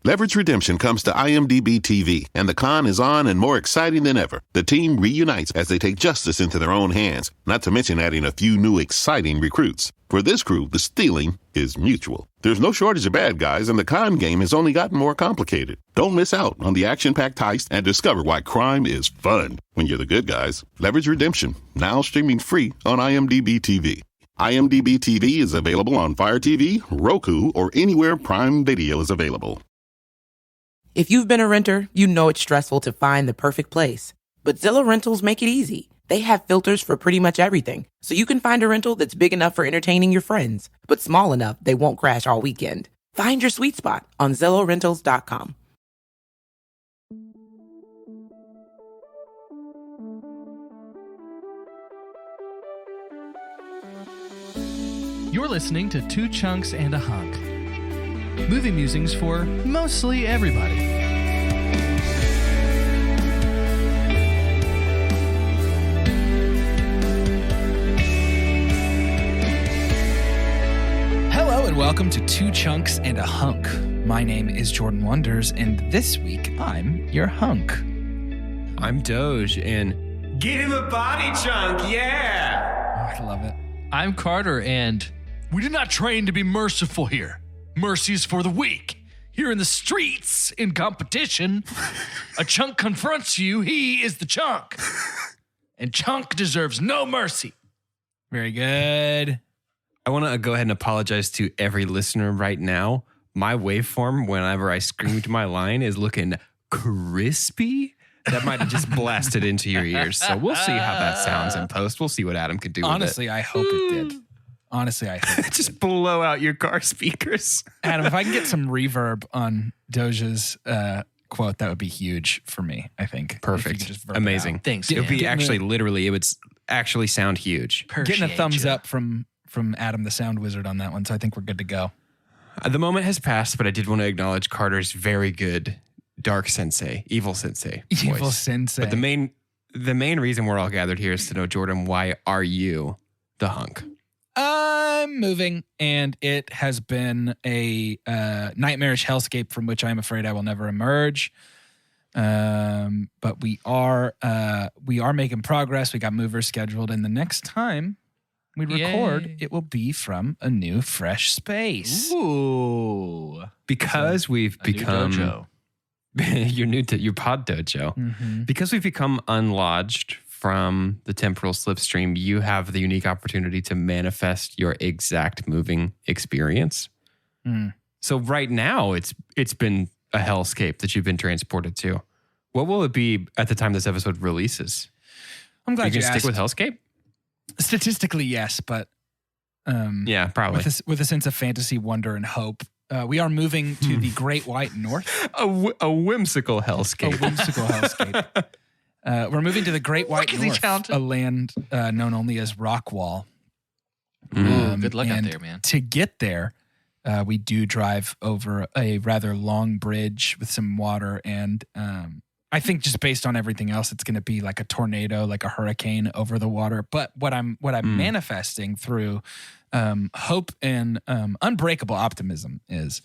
Leverage Redemption comes to IMDb TV, and the con is on and more exciting than ever. The team reunites as they take justice into their own hands, not to mention adding a few new exciting recruits. For this crew, the stealing is mutual. There's no shortage of bad guys, and the con game has only gotten more complicated. Don't miss out on the action-packed heist and discover why crime is fun when you're the good guys. Leverage Redemption, now streaming free on IMDb TV. IMDb TV is available on Fire TV, Roku, or anywhere Prime Video is available. If you've been a renter, you know it's stressful to find the perfect place. But Zillow Rentals make it easy. They have filters for pretty much everything, so you can find a rental that's big enough for entertaining your friends, but small enough they won't crash all weekend. Find your sweet spot on ZillowRentals.com. You're listening to Two Chunks and a Hunk. Movie musings for mostly everybody. Hello and welcome to Two Chunks and a Hunk. My name is Jordan Wonders, and this week I'm your hunk. I'm Doge, and give him a body chunk, yeah! Oh, I love it. I'm Carter, and we did not train to be merciful here. Mercy is for the weak. Here in the streets, in competition, a chunk confronts you. He is the chunk. And chunk deserves no mercy. Very good. I want to go ahead and apologize to every listener right now. My waveform, whenever I screamed my line, is looking crispy. That might have just blasted into your ears. So we'll see how that sounds in post. We'll see what Adam could do Honestly, with it. I hope it did. Honestly, I hope it Just did. blow out your car speakers. Adam, if I can get some reverb on Doja's quote, that would be huge for me, I think. Perfect. Amazing. Thanks, It would man. be actually, literally, it would actually sound huge. Getting a thumbs ya. up from Adam the Sound Wizard on that one, so I think we're good to go. The moment has passed, but I did want to acknowledge Carter's very good dark sensei, evil sensei voice. Evil sensei. But the main reason we're all gathered here is to know, Jordan, why are you the hunk? I'm moving, and it has been a nightmarish hellscape from which I'm afraid I will never emerge. But we are making progress. We got movers scheduled, and the next time we record, Yay. it will be from a new, fresh space. Ooh. Because we've A new become dojo. you're new to your pod dojo. Mm-hmm. Because we've become unlodged from the temporal slipstream, you have the unique opportunity to manifest your exact moving experience. Mm. So right now, it's been a hellscape that you've been transported to. What will it be at the time this episode releases? I'm glad you can asked. stick with hellscape? Statistically, yes, but Yeah, probably. with a sense of fantasy, wonder, and hope. We are moving to the Great White North. A whimsical A hellscape. whimsical hellscape. We're moving to the Great White Look at these North, mountains. a land known only as Rockwall. Ooh, good luck out and there, man. To get there, we do drive over a rather long bridge with some water, and I think just based on everything else, it's going to be like a tornado, like a hurricane over the water. But what I'm manifesting through hope and unbreakable optimism is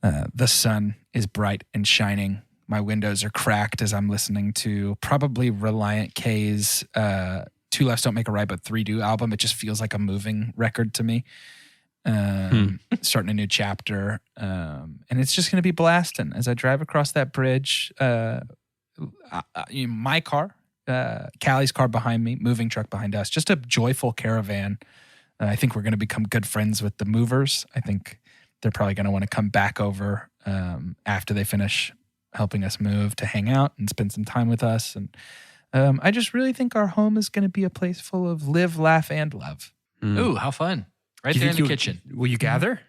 the sun is bright and shining. My windows are cracked as I'm listening to probably Reliant K's Two Lefts Don't Make a Right, but Three Do album. It just feels like a moving record to me. Starting a new chapter. And it's just going to be blasting as I drive across that bridge. My car, Callie's car behind me, moving truck behind us. Just a joyful caravan. I think we're going to become good friends with the movers. I think they're probably going to want to come back over after they finish helping us move to hang out and spend some time with us. And I just really think our home is going to be a place full of live, laugh, and love. Ooh, how fun. Right Do you there in think the you'll- kitchen. Will you gather?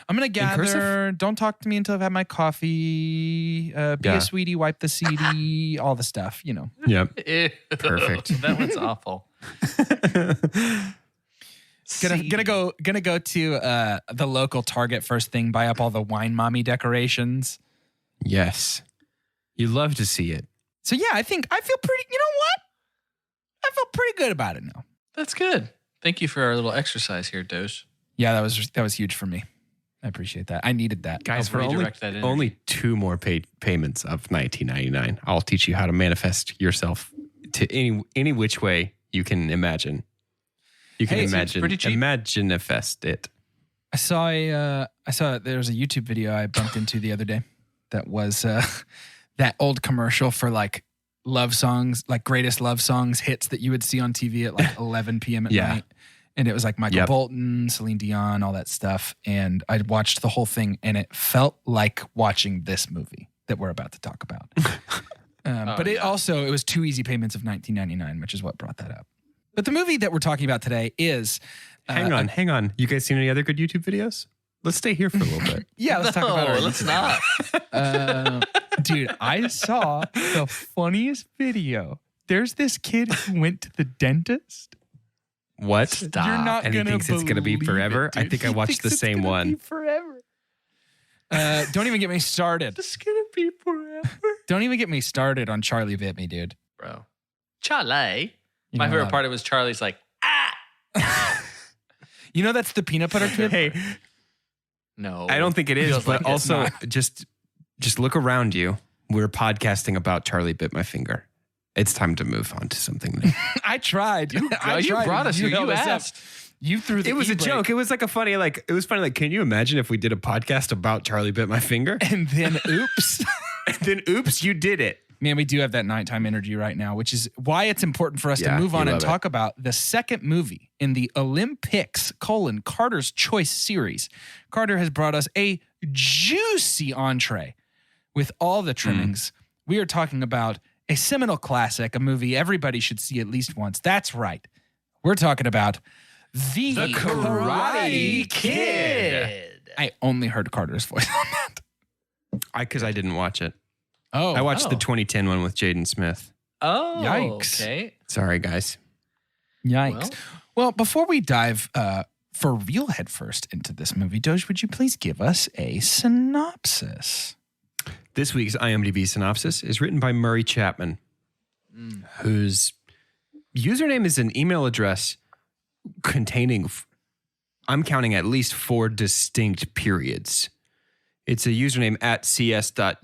I'm going to cursive? gather. Don't talk to me until I've had my coffee. Be Yeah. a sweetie, wipe the CD, all the stuff, you know. Yep. Ew. Perfect. That one's awful. Gonna go to the local Target first thing, buy up all the wine mommy decorations. Yes. You love to see it. So yeah, I feel pretty, you know what? I feel pretty good about it now. That's good. Thank you for our little exercise here, Doge. Yeah, that was huge for me. I appreciate that. I needed that. Guys, Help for redirect that energy. only 2 more payments of $19.99, I'll teach you how to manifest yourself to any which way you can imagine. You can imagine manifest it. I saw there was a YouTube video I bumped into the other day that was that old commercial for like love songs, like greatest love songs hits that you would see on TV at like 11 p.m. at night. And it was like Michael Bolton, Celine Dion, all that stuff. And I watched the whole thing and it felt like watching this movie that we're about to talk about. But it was 2 easy payments of $19.99, which is what brought that up. But the movie that we're talking about today is... Hang on. You guys seen any other good YouTube videos? Let's stay here for a little bit. Yeah, let's talk about it. Let's not. Dude, I saw the funniest video. There's this kid who went to the dentist. What? Stop. You're not And he gonna thinks it's going to be believe forever? it, I dude. think I He watched thinks the it's same gonna be one. forever. Don't even get me started. It's gonna be forever. Don't even get me started on Charlie Bit Me, dude. Bro. Charlie. You My know, favorite part was Charlie's like, You know that's the peanut butter kid? Hey, no. I don't think it is, Feels but like it's also not. just look around you. We're podcasting about Charlie Bit My Finger. It's time to move on to something new. I tried. You brought us here. You held us up. asked. You threw the It was a e-brake. joke. It was like a funny, it was funny. Like, can you imagine if we did a podcast about Charlie Bit My Finger? And then oops. And then, oops, you did it. Man, we do have that nighttime energy right now, which is why it's important for us to Yeah, move on you and love talk about the second movie in the Olympicks, Carter's Choice series. Carter has brought us a juicy entree with all the trimmings. We are talking about a seminal classic, a movie everybody should see at least once. That's right. We're talking about The Karate Kid. I only heard Carter's voice on that. Because I didn't watch it. Oh, I watched the 2010 one with Jaden Smith. Oh, Yikes. Okay. Sorry, guys. Yikes. Well, before we dive for real headfirst into this movie, Doge, would you please give us a synopsis? This week's IMDb synopsis is written by Murray Chapman, whose username is an email address containing, I'm counting at least 4 distinct periods. It's a username at cs.uq.oz.au.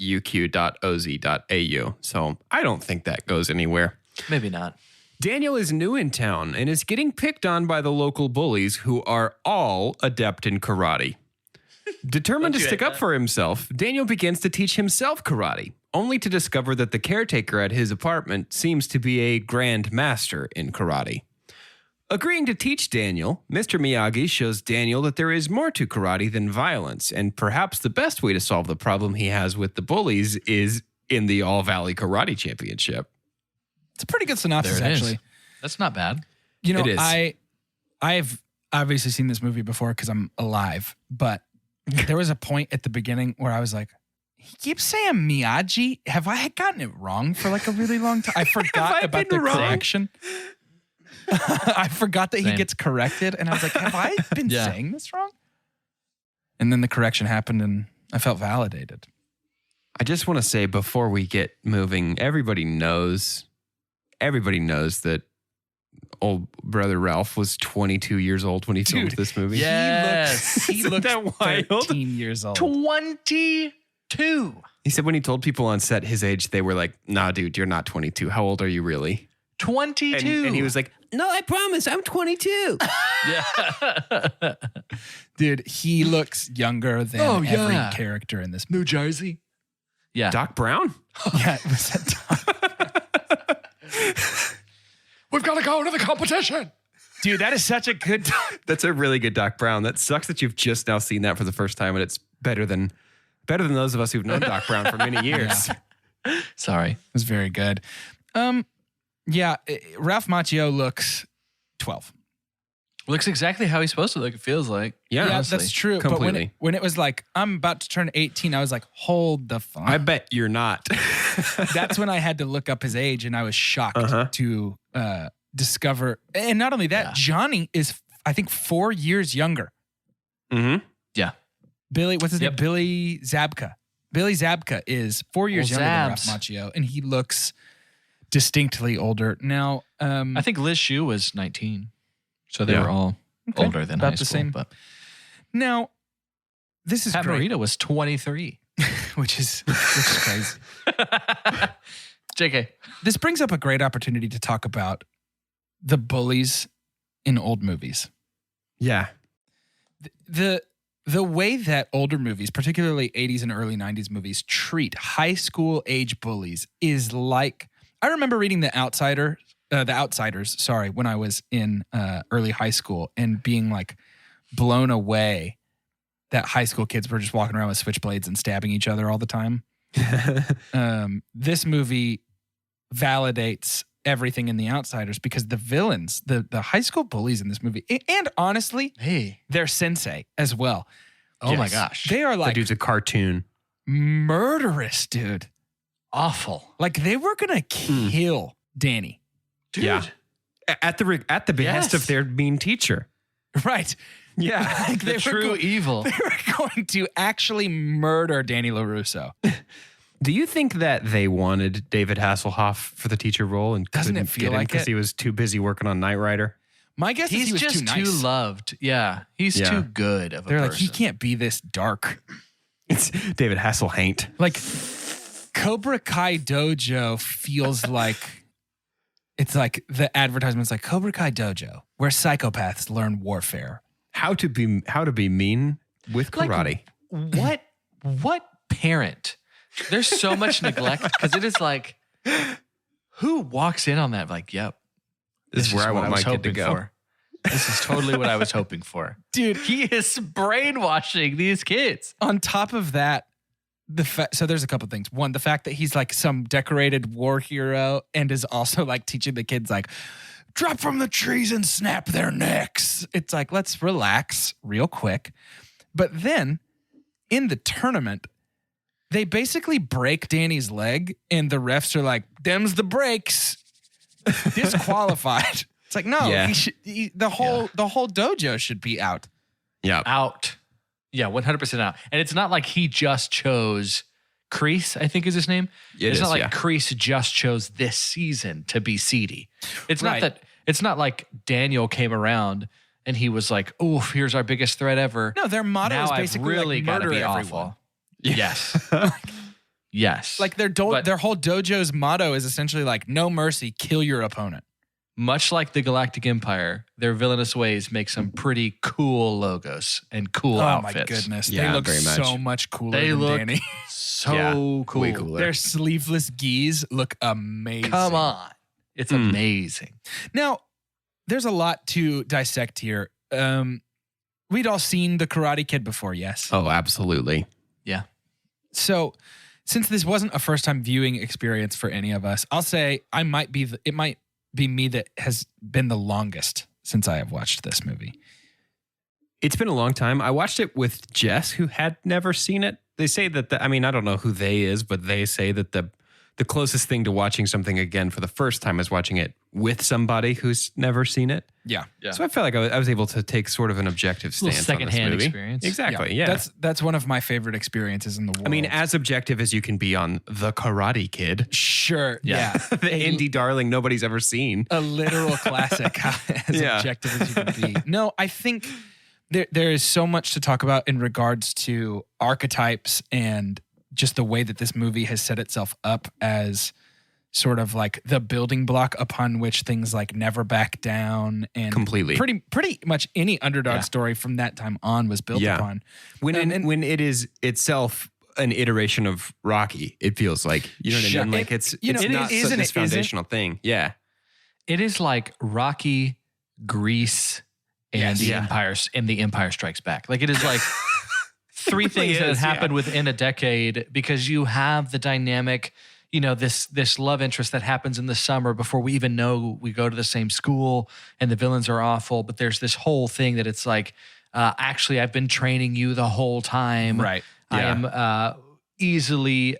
So I don't think that goes anywhere. Maybe not. Daniel is new in town and is getting picked on by the local bullies who are all adept in karate. Determined to Don't you stick hate up that? for himself, Daniel begins to teach himself karate, only to discover that the caretaker at his apartment seems to be a grand master in karate. Agreeing to teach Daniel, Mr. Miyagi shows Daniel that there is more to karate than violence, and perhaps the best way to solve the problem he has with the bullies is in the All Valley Karate Championship. It's a pretty good synopsis, There it is. actually. That's not bad. You know, It is. I've obviously seen this movie before because I'm alive, but there was a point at the beginning where I was like, he keeps saying Miyagi. Have I gotten it wrong for like a really long time? I forgot I about been the wrong? correction. I forgot that he Same. gets corrected, and I was like, have I been Yeah. saying this wrong? And then the correction happened, and I felt validated. I just want to say before we get moving, everybody knows that old brother Ralph was 22 years old when he filmed Dude, this movie. Yes. He Isn't looked that wild? 13 years old. 22. He said when he told people on set his age, they were like, nah, dude, you're not 22. How old are you really? 22. And he was like, no, I promise, I'm 22. yeah. Dude, he looks younger than Oh, yeah. every character in this movie. New Jersey. Yeah. Doc Brown? Yeah, it was that We've got to go to the competition. Dude, that is such a good That's a really good Doc Brown. That sucks that you've just now seen that for the first time, and it's better than those of us who've known Doc Brown for many years. Sorry. It was very good. Yeah, Ralph Macchio looks 12. Looks exactly how he's supposed to look, it feels like. Yeah, honestly. that's true. Completely. But when it was like, I'm about to turn 18, I was like, hold the phone. I bet you're not. That's when I had to look up his age, and I was shocked to discover. And not only that, Yeah. Johnny is, I think, 4 years younger. Mm-hmm. Yeah. Billy, what's his Yep. name? Billy Zabka. Billy Zabka is 4 years Old younger than Ralph Zabs. Macchio, and he looks distinctly older. Now, I think Liz Shue was 19. So they Yeah. were all Okay. older than About high the school. same. But now, This is Pat great. Morita was 23. which is crazy. JK. This brings up a great opportunity to talk about the bullies in old movies. Yeah. The way that older movies, particularly 80s and early 90s movies, treat high school age bullies is like, I remember reading The Outsiders, when I was in early high school and being like blown away that high school kids were just walking around with switchblades and stabbing each other all the time. This movie validates everything in The Outsiders because the villains, the high school bullies in this movie, and honestly, they're sensei as well. Oh my gosh. They are The like dude's a cartoon. murderous, dude. Awful. Like they were going to kill Danny. Dude. Yeah. At the behest of their mean teacher. Right. Yeah. Like The true evil. They were going to actually murder Danny LaRusso. Do you think that they wanted David Hasselhoff for the teacher role and Doesn't it couldn't feel get him like because it? he was too busy working on Knight Rider? My guess is He's he was just too nice. loved. Yeah. He's Yeah. too good of a They're person. like, he can't be this dark. It's David Hasselhaint. Like Cobra Kai Dojo feels like it's like the advertisement's like Cobra Kai Dojo, where psychopaths learn warfare. How to be mean with karate. What parent? There's so much neglect because it is like, who walks in on that? Like, yep. This is where I want my kid to go. For. This is totally what I was hoping for. Dude, He is brainwashing these kids. on top of that, so there's a couple things. One, the fact that he's like some decorated war hero and is also like teaching the kids like drop from the trees and snap their necks. It's like, let's relax real quick. But then in the tournament, they basically break Danny's leg and the refs are like, them's the breaks. Disqualified. It's like, no, Yeah. the whole dojo should be out. Yeah. Out. Yeah, 100% out. And it's not like he just chose Kreese, I think is his name. It's not like Kreese just chose this season to be seedy. It's Right. not like Daniel came around and he was like, "Oh, here's our biggest threat ever." No, their motto now is I've basically really like, gotta murder be everyone. awful. Yes. Yes. Like their whole dojo's motto is essentially like no mercy, kill your opponent. Much like the Galactic Empire, their villainous ways make some pretty cool logos and cool outfits. Oh my goodness, Yeah, they look very much. so much cooler They than look Danny. so cool. Way cooler. Their sleeveless gis look amazing. Come on. It's amazing. Now, there's a lot to dissect here. We'd all seen The Karate Kid before, yes? Oh, absolutely. Yeah. So, since this wasn't a first-time viewing experience for any of us, I'll say it might be me that has been the longest since I have watched this movie. It's been a long time. I watched it with Jess, who had never seen it. They say that I don't know who they is, but they say that the closest thing to watching something again for the first time is watching it with somebody who's never seen it. Yeah. So I felt like I was able to take sort of an objective Little stance on this secondhand movie. experience. Exactly. Yeah. That's one of my favorite experiences in the world. I mean, as objective as you can be on The Karate Kid, sure. Yeah. the indie darling nobody's ever seen. A literal classic, as Yeah. objective as you can be. No, I think there is so much to talk about in regards to archetypes and just the way that this movie has set itself up as sort of like the building block upon which things like Never Back Down and Completely. pretty much any underdog story from that time on was built upon. When it is itself an iteration of Rocky, it feels like, you know what I mean? Like it's not this foundational thing. Yeah. It is like Rocky, Grease, and The Empire Strikes Back. Like it is like three things that happened within a decade because you have the dynamic, this love interest that happens in the summer before we even know we go to the same school and the villains are awful. But there's this whole thing that it's like, actually, I've been training you the whole time. Right. I am easily,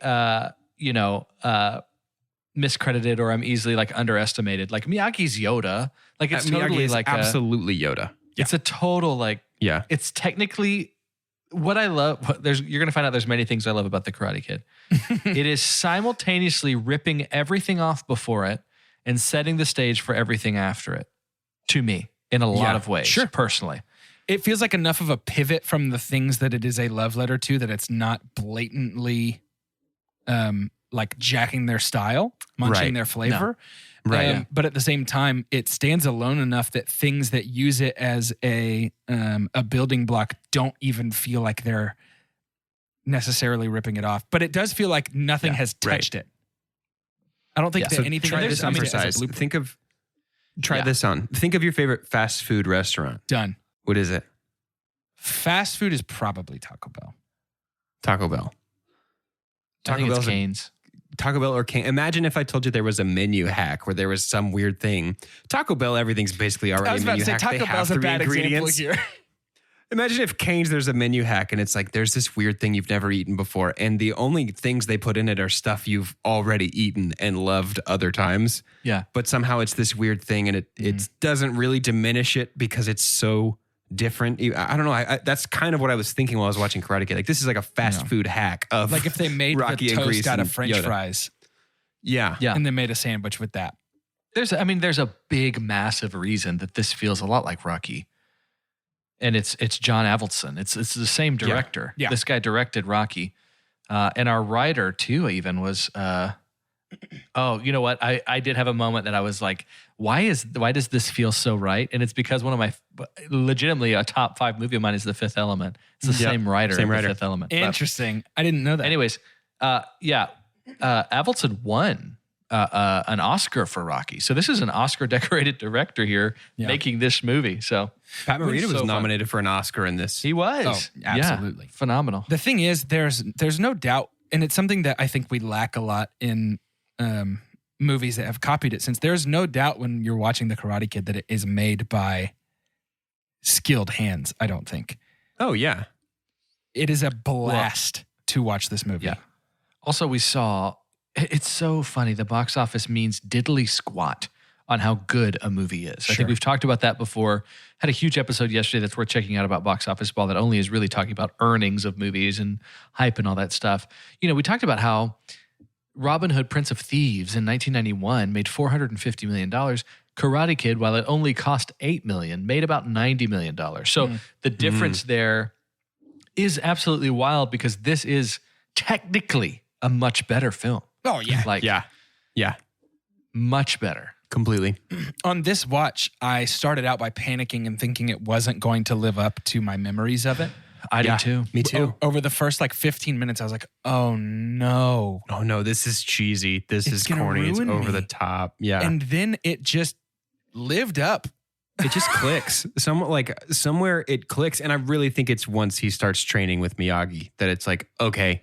miscredited or I'm easily like underestimated. Like Miyagi's Yoda. Like it's totally Miyagi is like absolutely Yoda. It's a total like. Yeah. It's technically what I love. You're going to find out there's many things I love about The Karate Kid. It is simultaneously ripping everything off before it and setting the stage for everything after it. To me, in a lot of ways, personally. it feels like enough of a pivot from the things that it is a love letter to that it's not blatantly like jacking their style, munching their flavor. Right. But at the same time, it stands alone enough that things that use it as a building block don't even feel like they're necessarily ripping it off. But it does feel like nothing has touched it. I don't think that anything. Try this on for size. Try this on. Think of your favorite fast food restaurant. Done. What is it? Fast food is probably Taco Bell. Taco Bell. I think it's Cane's. Taco Bell or Cane's. Imagine if I told you there was a menu hack where there was some weird thing. Taco Bell, everything's basically already I was a about menu to say hack. Taco They Bell's have a bad example here. Imagine if Cane's, there's a menu hack and it's like, there's this weird thing you've never eaten before. And the only things they put in it are stuff you've already eaten and loved other times. Yeah. But somehow it's this weird thing and it doesn't really diminish it because it's so different. I don't know. That's kind of what I was thinking while I was watching Karate Kid. Like, this is like a fast food hack of like if they made Rocky the and Grease toast out of and French Yoda. fries. Yeah. And they made a sandwich with that. There's a big, massive reason that this feels a lot like Rocky. And it's John Avildsen. It's the same director. Yeah. This guy directed Rocky. And our writer too even was oh, you know what? I did have a moment that I was like, why does this feel so right? And it's because one of my legitimately a top 5 movie of mine is The Fifth Element. It's the same writer. The Fifth Element. Interesting. I didn't know that. Anyways, Avildsen won an Oscar for Rocky. So this is an Oscar-decorated director here making this movie. So Pat Morita was nominated for an Oscar in this. He was. Oh, absolutely. Yeah, phenomenal. The thing is, there's no doubt, and it's something that I think we lack a lot in movies that have copied it, since there's no doubt when you're watching The Karate Kid that it is made by skilled hands, I don't think. Oh, yeah. It is a blast to watch this movie. Yeah. Also, we saw, it's so funny, the box office means diddly squat on how good a movie is. I think we've talked about that before. Had a huge episode yesterday that's worth checking out about Box Office Ball that only is really talking about earnings of movies and hype and all that stuff. You know, we talked about how Robin Hood, Prince of Thieves in 1991 made $450 million. Karate Kid, while it only cost $8 million, made about $90 million. So the difference there is absolutely wild because this is technically a much better film. Oh, yeah. Like, Yeah. much better. Completely. On this watch, I started out by panicking and thinking it wasn't going to live up to my memories of it. I did too. Me too. Over the first 15 minutes, I was like, oh no. Oh no, this is cheesy. This It's is gonna corny. It's ruin over me. the top. Yeah. And then it just lived up. It just clicks. Somewhere it clicks. And I really think it's once he starts training with Miyagi that it's like, okay,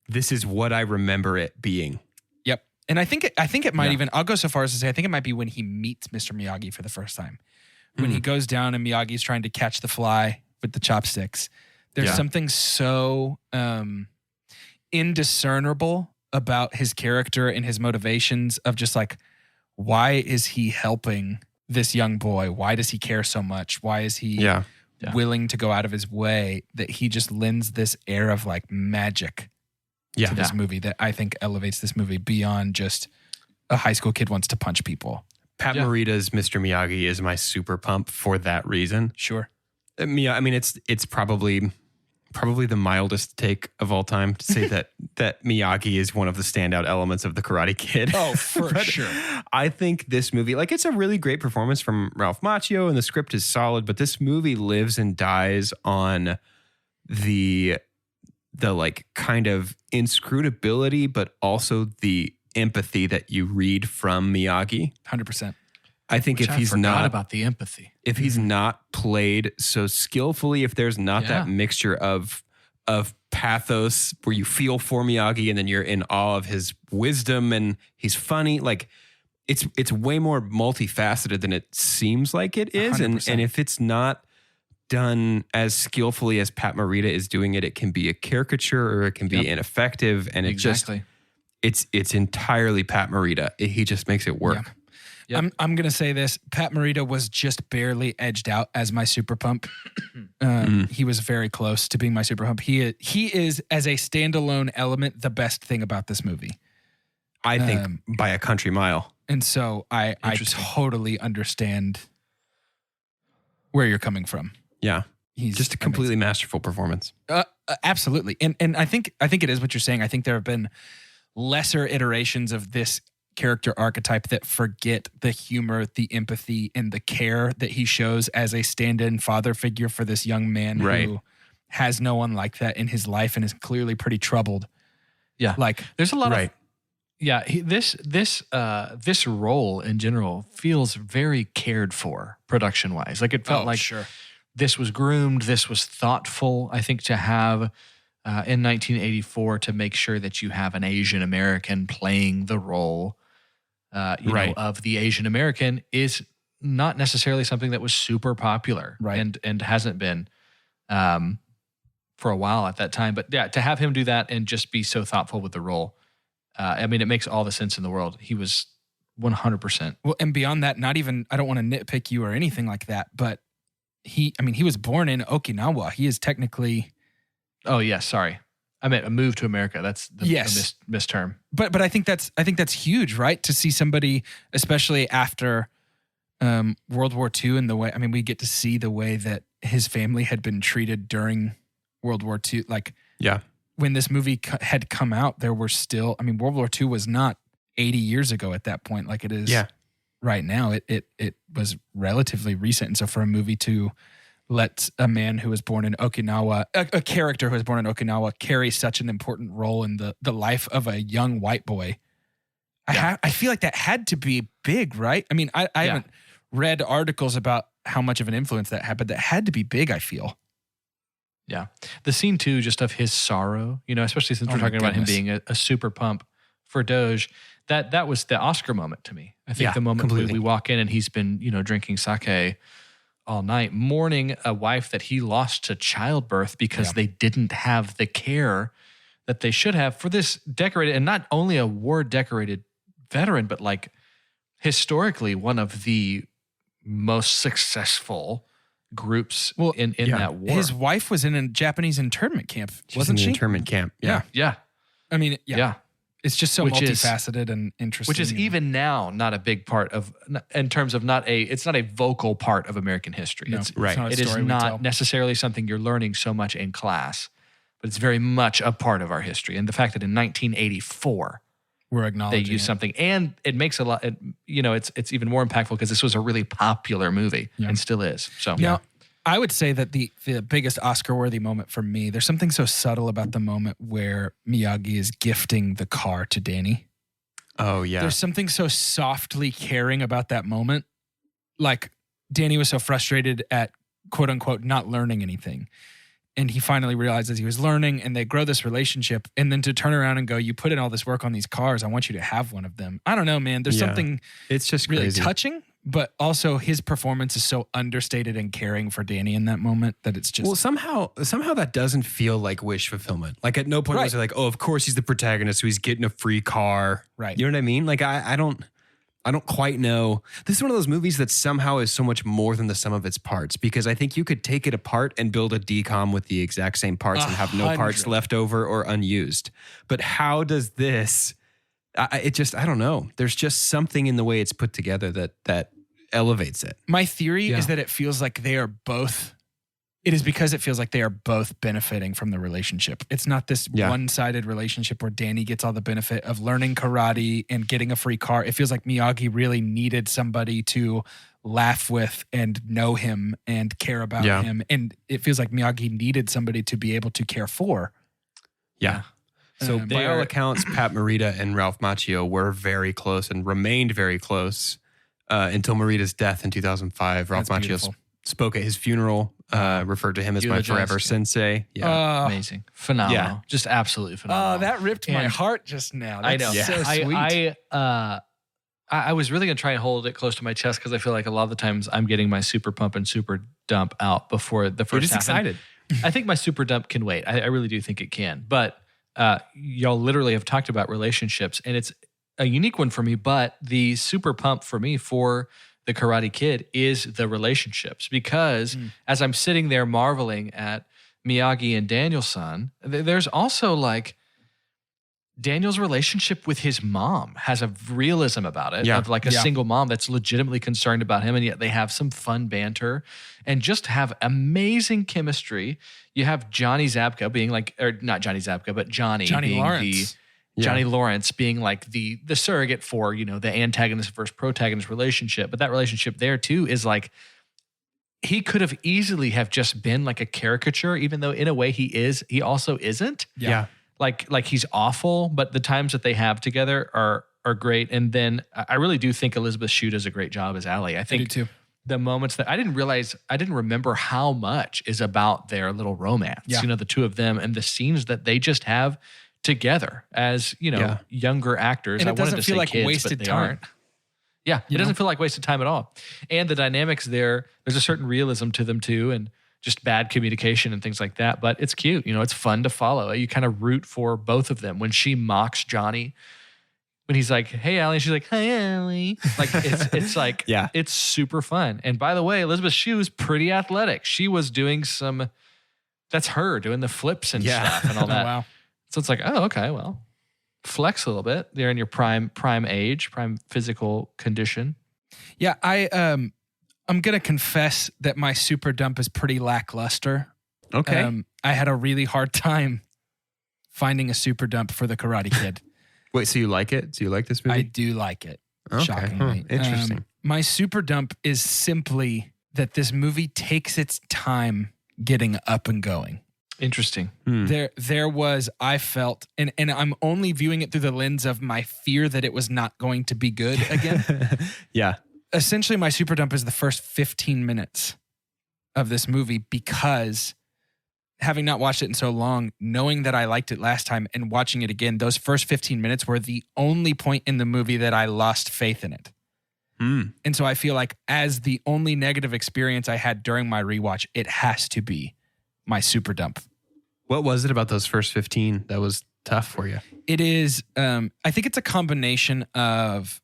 this is what I remember it being. Yep. And I think it might even, I'll go so far as to say, I think it might be when he meets Mr. Miyagi for the first time. When he goes down and Miyagi's trying to catch the fly with the chopsticks. There's something so indiscernible about his character and his motivations of just like, why is he helping this young boy? Why does he care so much? Why is he willing to go out of his way? That he just lends this air of like magic to this movie that I think elevates this movie beyond just a high school kid wants to punch people. Pat Morita's Mr. Miyagi is my super pump for that reason. Sure. I mean, it's probably the mildest take of all time to say that Miyagi is one of the standout elements of the Karate Kid. Oh, for sure. I think this movie, it's a really great performance from Ralph Macchio and the script is solid, but this movie lives and dies on the kind of inscrutability, but also the empathy that you read from Miyagi. 100%. I think Which if I he's forgot not about the empathy, if he's not played so skillfully, if there's not that mixture of pathos where you feel for Miyagi and then you're in awe of his wisdom and he's funny, it's way more multifaceted than it seems like it is. 100%. And if it's not done as skillfully as Pat Morita is doing it, it can be a caricature or it can be ineffective. And it's entirely Pat Morita. He just makes it work. Yeah. Yep. I'm going to say this. Pat Morita was just barely edged out as my super pump. He was very close to being my super pump. He is, as a standalone element, the best thing about this movie. I think by a country mile. And so I totally understand where you're coming from. Yeah. He's just a completely masterful performance. Absolutely. And I think it is what you're saying. I think there have been lesser iterations of this character archetype that forget the humor, the empathy, and the care that he shows as a stand-in father figure for this young man who has no one like that in his life and is clearly pretty troubled. Yeah. Like there's a lot of this role in general feels very cared for production-wise. Like it felt this was groomed, this was thoughtful, I think, to have in 1984 to make sure that you have an Asian American playing the role of the Asian American is not necessarily something that was super popular and hasn't been for a while at that time. But yeah, to have him do that and just be so thoughtful with the role, I mean, it makes all the sense in the world. He was 100%. Well, and beyond that, not even, I don't want to nitpick you or anything like that, but he was born in Okinawa. He is technically... Oh, yeah, sorry. I meant a move to America. That's the misterm. But I think that's huge, right? To see somebody, especially after World War II, and the way, I mean, we get to see the way that his family had been treated during World War II. Like, when this movie had come out, there were still, I mean, World War II was not 80 years ago at that point, like it is right now. It was relatively recent. And so for a movie to let a man who was born in Okinawa, a character who was born in Okinawa, carry such an important role in the life of a young white boy, I feel like that had to be big, right? I mean, I haven't read articles about how much of an influence that had, but that had to be big, I feel. Yeah. The scene, too, just of his sorrow, especially since we're talking about him being a super pump for Doge, that was the Oscar moment to me. I think the moment we walk in and he's been, drinking sake all night, mourning a wife that he lost to childbirth because they didn't have the care that they should have for this decorated, and not only a war-decorated veteran, but like historically one of the most successful groups in that war. His wife was in a Japanese internment camp, wasn't she? Internment camp. Yeah. I mean, it's just so multifaceted and interesting. Which is even now not a big part of, in terms of it's not a vocal part of American history. No, it is not necessarily something you're learning so much in class, but it's very much a part of our history. And the fact that in 1984, we're acknowledging they use something, and it makes a lot, it's even more impactful because this was a really popular movie and still is. So now, I would say that the biggest Oscar-worthy moment for me, there's something so subtle about the moment where Miyagi is gifting the car to Danny. Oh, yeah. There's something so softly caring about that moment. Like, Danny was so frustrated at, quote-unquote, not learning anything. And he finally realizes he was learning, and they grow this relationship. And then to turn around and go, you put in all this work on these cars, I want you to have one of them. I don't know, man. There's something it's just really crazy. touching, but also his performance is so understated and caring for Danny in that moment that it's just... Well, somehow that doesn't feel like wish fulfillment. Like at no point was it like, oh, of course he's the protagonist, so he's getting a free car. Right. You know what I mean? Like I don't quite know. This is one of those movies that somehow is so much more than the sum of its parts, because I think you could take it apart and build a decom with the exact same parts and have no parts left over or unused. But how does this... I don't know. There's just something in the way it's put together that elevates it. My theory is that it feels like they are both... It is because it feels like they are both benefiting from the relationship. It's not this one-sided relationship where Danny gets all the benefit of learning karate and getting a free car. It feels like Miyagi really needed somebody to laugh with and know him and care about him. And it feels like Miyagi needed somebody to be able to care for. Yeah. So by all accounts, Pat Morita and Ralph Macchio were very close and remained very close until Morita's death in 2005. Ralph Macchio spoke at his funeral, referred to him as my forever sensei. Yeah. Amazing. Phenomenal. Yeah. Just absolutely phenomenal. Oh, that ripped my heart just now. That's I know. So sweet. I was really going to try and hold it close to my chest because I feel like a lot of the times I'm getting my super pump and super dump out before the first You're just half. excited. I think my super dump can wait. I really do think it can. But y'all literally have talked about relationships, and it's a unique one for me, but the super pump for me for the Karate Kid is the relationships, because as I'm sitting there marveling at Miyagi and Daniel-san, there's also like Daniel's relationship with his mom has a realism about it, of like a single mom that's legitimately concerned about him, and yet they have some fun banter and just have amazing chemistry. You have Johnny Zabka being like, or not Johnny Zabka, but Johnny being Lawrence. Johnny Lawrence being like the surrogate for, the antagonist versus protagonist relationship. But that relationship there too is like, he could have easily have just been like a caricature, even though in a way he also isn't. Yeah. Like he's awful, but the times that they have together are great. And then I really do think Elizabeth Shue does a great job as Allie. I think I do too. The moments that I didn't remember how much is about their little romance. Yeah. The two of them and the scenes that they just have together as, younger actors. And I it wanted doesn't to feel say like kids, wasted but they time. aren't. Yeah, it doesn't feel like wasted time at all. And the dynamics there's a certain realism to them too, and just bad communication and things like that. But it's cute. It's fun to follow. You kind of root for both of them. When she mocks Johnny, when he's like, "Hey, Allie," and she's like, "Hi, Allie." Like it's like, it's super fun. And by the way, Elizabeth Shue is pretty athletic. She was doing that's her doing the flips and stuff and all that. Oh, wow. So it's like, oh, okay, well, flex a little bit. They're in your prime age, prime physical condition. Yeah, I'm going to confess that my super dump is pretty lackluster. Okay. I had a really hard time finding a super dump for The Karate Kid. Wait, so you like it? Do you like this movie? I do like it, Okay. shockingly. Interesting. My super dump is simply that this movie takes its time getting up and going. Interesting. There was, I felt, and I'm only viewing it through the lens of my fear that it was not going to be good again. Yeah. Essentially, my super dump is the first 15 minutes of this movie because having not watched it in so long, knowing that I liked it last time and watching it again, those first 15 minutes were the only point in the movie that I lost faith in it. And so I feel like as the only negative experience I had during my rewatch, it has to be my super dump. What was it about those first 15 that was tough for you? It is, I think it's a combination of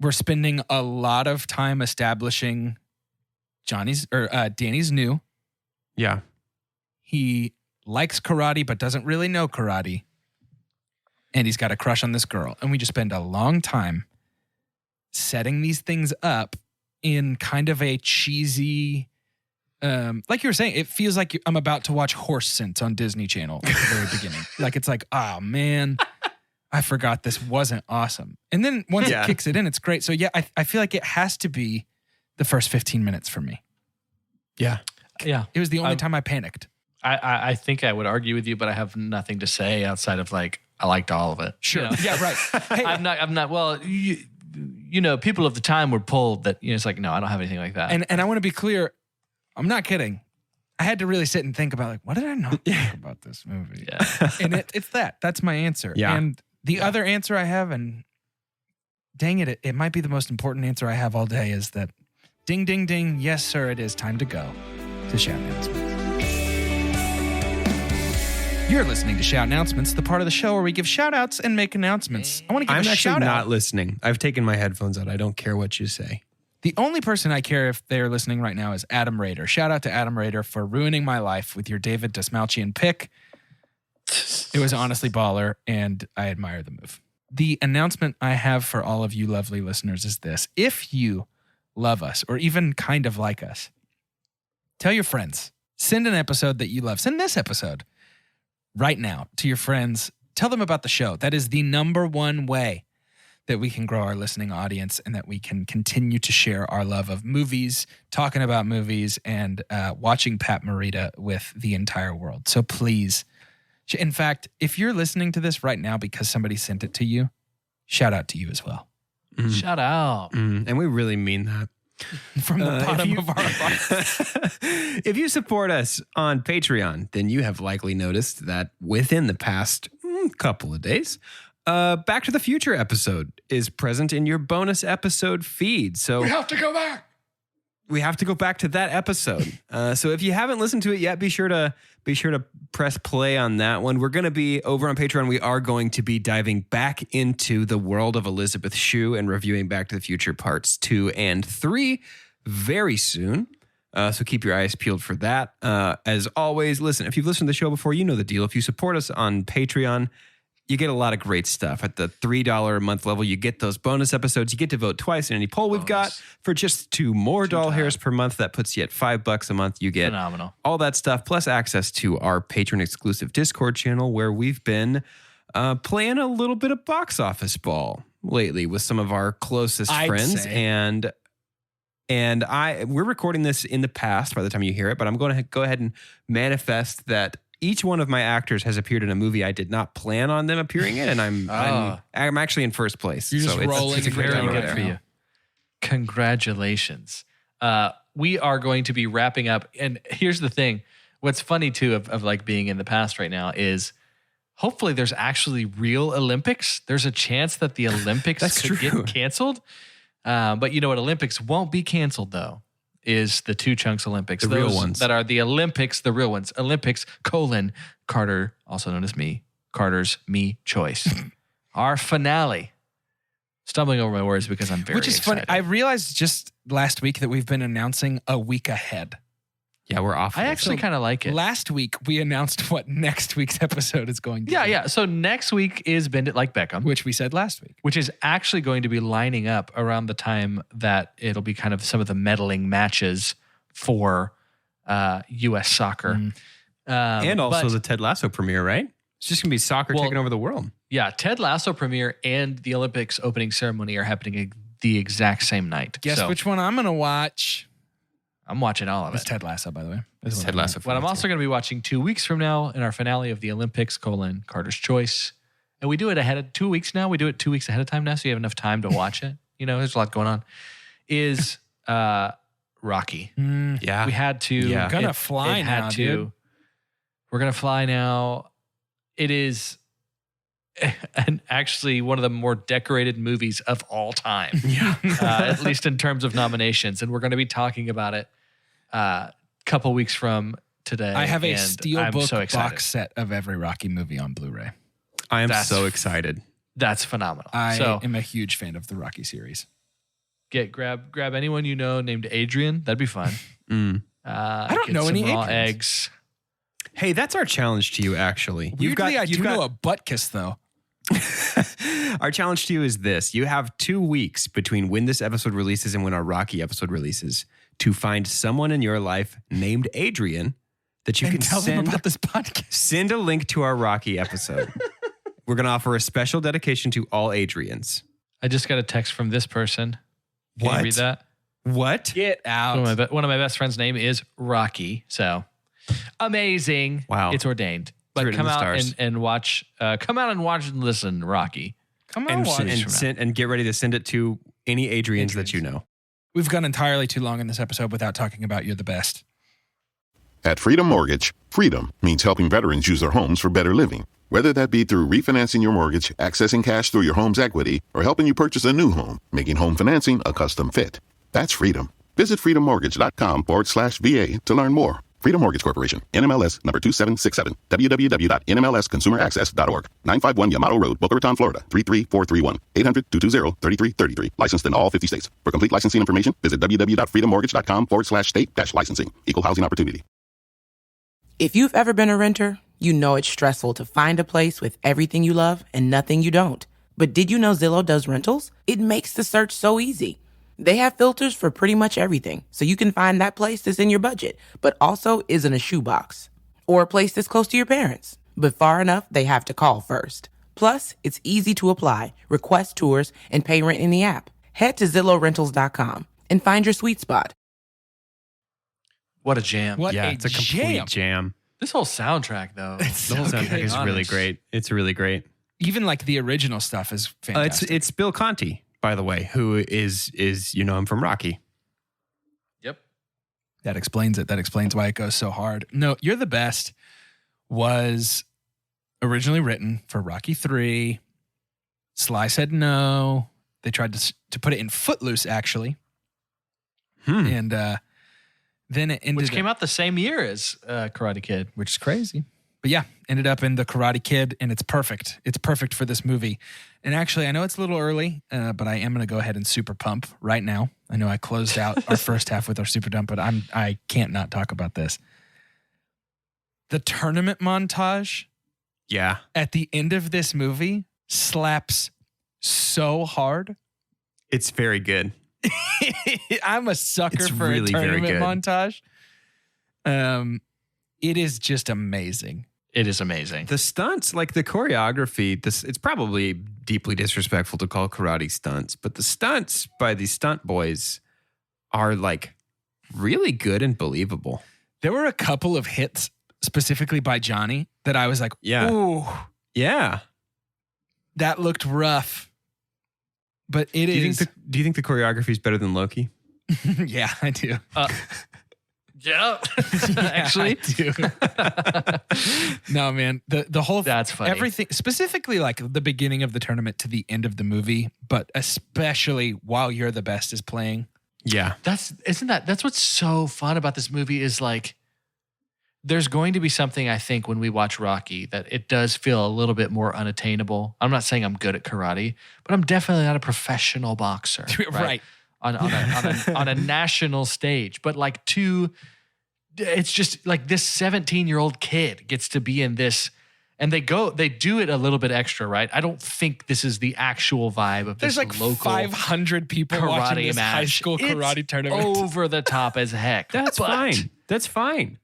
we're spending a lot of time establishing Danny's new. Yeah. He likes karate but doesn't really know karate. And he's got a crush on this girl. And we just spend a long time setting these things up in kind of a cheesy, like you were saying, it feels like I'm about to watch Horse Sense on Disney Channel at the very beginning. Like it's like, oh man, I forgot this wasn't awesome. And then once it kicks it in, it's great. So yeah, I feel like it has to be the first 15 minutes for me. Yeah. Yeah. It was the only time I panicked. I think I would argue with you, but I have nothing to say outside of like, I liked all of it. Sure. Yeah, right. Hey, I'm not, well, people of the time were pulled that, it's like, no, I don't have anything like that. and I want to be clear, I'm not kidding. I had to really sit and think about like, what did I not think about this movie? Yeah. And it's that's my answer. Yeah. And the other answer I have, and dang it, it might be the most important answer I have all day, is that ding, ding, ding. Yes, sir, it is time to go to Shout Announcements. You're listening to Shout Announcements, the part of the show where we give shout outs and make announcements. I want to give I'm a actually shout not out. listening. I've taken my headphones out. I don't care what you say. The only person I care if they're listening right now is Adam Rader. Shout out to Adam Rader for ruining my life with your David Desmalchian pick. It was honestly baller, and I admire the move. The announcement I have for all of you lovely listeners is this. If you love us, or even kind of like us, tell your friends. Send an episode that you love. Send this episode right now to your friends. Tell them about the show. That is the number one way that we can grow our listening audience and that we can continue to share our love of movies, talking about movies, and watching Pat Morita with the entire world. So please, in fact, if you're listening to this right now because somebody sent it to you, shout out to you as well. Shout out. And we really mean that. From the bottom of our hearts. If you support us on Patreon, then you have likely noticed that within the past couple of days, Back to the Future episode is present in your bonus episode feed. So We have to go back. we have to go back to that episode. So if you haven't listened to it yet, be sure to press play on that one. We're going to be over on Patreon. We are going to be diving back into the world of Elizabeth Shue and reviewing Back to the Future parts 2 and 3 very soon. So keep your eyes peeled for that. As always, listen, if you've listened to the show before, you know the deal. If you support us on Patreon, you get a lot of great stuff. At the $3 a month level, you get those bonus episodes. You get to vote twice in any poll we've got. For just $2 more doll hairs per month, that puts you at $5 a month. You get phenomenal. All that stuff, plus access to our patron-exclusive Discord channel, where we've been playing a little bit of box office ball lately with some of our closest friends. And we're recording this in the past by the time you hear it, but I'm going to go ahead and manifest that each one of my actors has appeared in a movie I did not plan on them appearing in, and I'm actually in first place. You're just rolling. It's a great Very time good there. for you. Congratulations. We are going to be wrapping up. And here's the thing. What's funny, too, of like being in the past right now is hopefully there's actually real Olympics. There's a chance that the Olympics could get canceled. But you know what? Olympics won't be canceled, though. Is the Two Chunks Olympics. The real ones. That are the Olympics, the real ones. Olympics, Carter, also known as me, Carter's Me Choice. Our finale. Stumbling over my words because I'm very Which is excited. funny. I realized just last week that we've been announcing a week ahead. Yeah, we're off. I actually kind of like it. Last week, we announced what next week's episode is going to be. Yeah. So next week is Bend It Like Beckham. Which we said last week. Which is actually going to be lining up around the time that it'll be kind of some of the medaling matches for U.S. soccer. And also the Ted Lasso premiere, right? It's just going to be soccer taking over the world. Yeah, Ted Lasso premiere and the Olympics opening ceremony are happening the exact same night. Guess which one I'm going to watch? I'm watching all of It's it. Ted Lasso, by the way. It's Ted Lasso. What I'm also going to be watching 2 weeks from now in our finale of the Olympics, Carter's Choice. And we do it ahead of 2 weeks now. We do it 2 weeks ahead of time now, so you have enough time to watch it. You know, there's a lot going on. Is Rocky. Yeah. We had to. Yeah. We're gonna fly now, dude. We're going to fly now. It is actually one of the more decorated movies of all time. Yeah. At least in terms of nominations. And we're going to be talking about it a couple weeks from today. I have a steelbook so box set of every Rocky movie on Blu-ray. I am so excited. That's phenomenal. I am a huge fan of the Rocky series. Grab anyone you know named Adrian. That'd be fun. I don't know any raw Adrians. eggs. Hey, that's our challenge to you, actually. Weirdly, I do know a butt kiss, though. Our challenge to you is this. You have 2 weeks between when this episode releases and when our Rocky episode releases to find someone in your life named Adrian that you can tell them about this podcast. Send a link to our Rocky episode. We're going to offer a special dedication to all Adrians. I just got a text from this person. Can you read that? What? Get out. One of my best friends' name is Rocky. So amazing. Wow. It's ordained. But come out and watch. Come out and watch and listen, Rocky. Come on, and get ready to send it to any Adrians that you know. We've gone entirely too long in this episode without talking about You're the Best. At Freedom Mortgage, freedom means helping veterans use their homes for better living. Whether that be through refinancing your mortgage, accessing cash through your home's equity, or helping you purchase a new home, making home financing a custom fit. That's freedom. Visit freedommortgage.com/VA to learn more. Freedom Mortgage Corporation, NMLS number 2767, www.nmlsconsumeraccess.org, 951 Yamato Road, Boca Raton, Florida, 33431, 800-220-3333. Licensed in all 50 states. For complete licensing information, visit www.freedommortgage.com/state-licensing. Equal housing opportunity. If you've ever been a renter, you know it's stressful to find a place with everything you love and nothing you don't. But did you know Zillow does rentals? It makes the search so easy. They have filters for pretty much everything, so you can find that place that's in your budget, but also isn't a shoebox. Or a place that's close to your parents, but far enough they have to call first. Plus, it's easy to apply, request tours, and pay rent in the app. Head to ZillowRentals.com and find your sweet spot. What a jam. It's a complete jam. This whole soundtrack, though. The whole soundtrack is really great. It's really great. Even like the original stuff is fantastic. It's Bill Conti, by the way, who is you know him from Rocky. Yep. That explains it. That explains why it goes so hard. No, You're the Best was originally written for Rocky 3. Sly said no. They tried to put it in Footloose, actually. And then it ended Which came out the same year as Karate Kid. Which is crazy. But yeah, ended up in The Karate Kid, and it's perfect. It's perfect for this movie. And actually, I know it's a little early, but I am going to go ahead and super pump right now. I know I closed out our first half with our super dump, but I can't not talk about this. The tournament montage Yeah. at the end of this movie slaps so hard. It's very good. I'm a sucker It's for really a very tournament good. montage. It is just amazing. It is amazing. The stunts, like the choreography, it's probably deeply disrespectful to call karate stunts, but the stunts by these stunt boys are like really good and believable. There were a couple of hits specifically by Johnny that I was like, Yeah. ooh, Yeah. that looked rough. But it Do you is. think the choreography is better than Loki? Yeah, I do. Yeah. Actually. I do. No, man. The whole That's funny. everything, specifically like the beginning of the tournament to the end of the movie, but especially while You're the Best is playing. Yeah. That's what's so fun about this movie is like there's going to be something I think when we watch Rocky that it does feel a little bit more unattainable. I'm not saying I'm good at karate, but I'm definitely not a professional boxer. Right. On a national stage. But like it's just like this 17-year-old kid gets to be in this and they do it a little bit extra, right? I don't think this is the actual vibe of this There's like local 500 people watching karate this match. high school karate It's tournament. over the top as heck. That's fine. That's fine.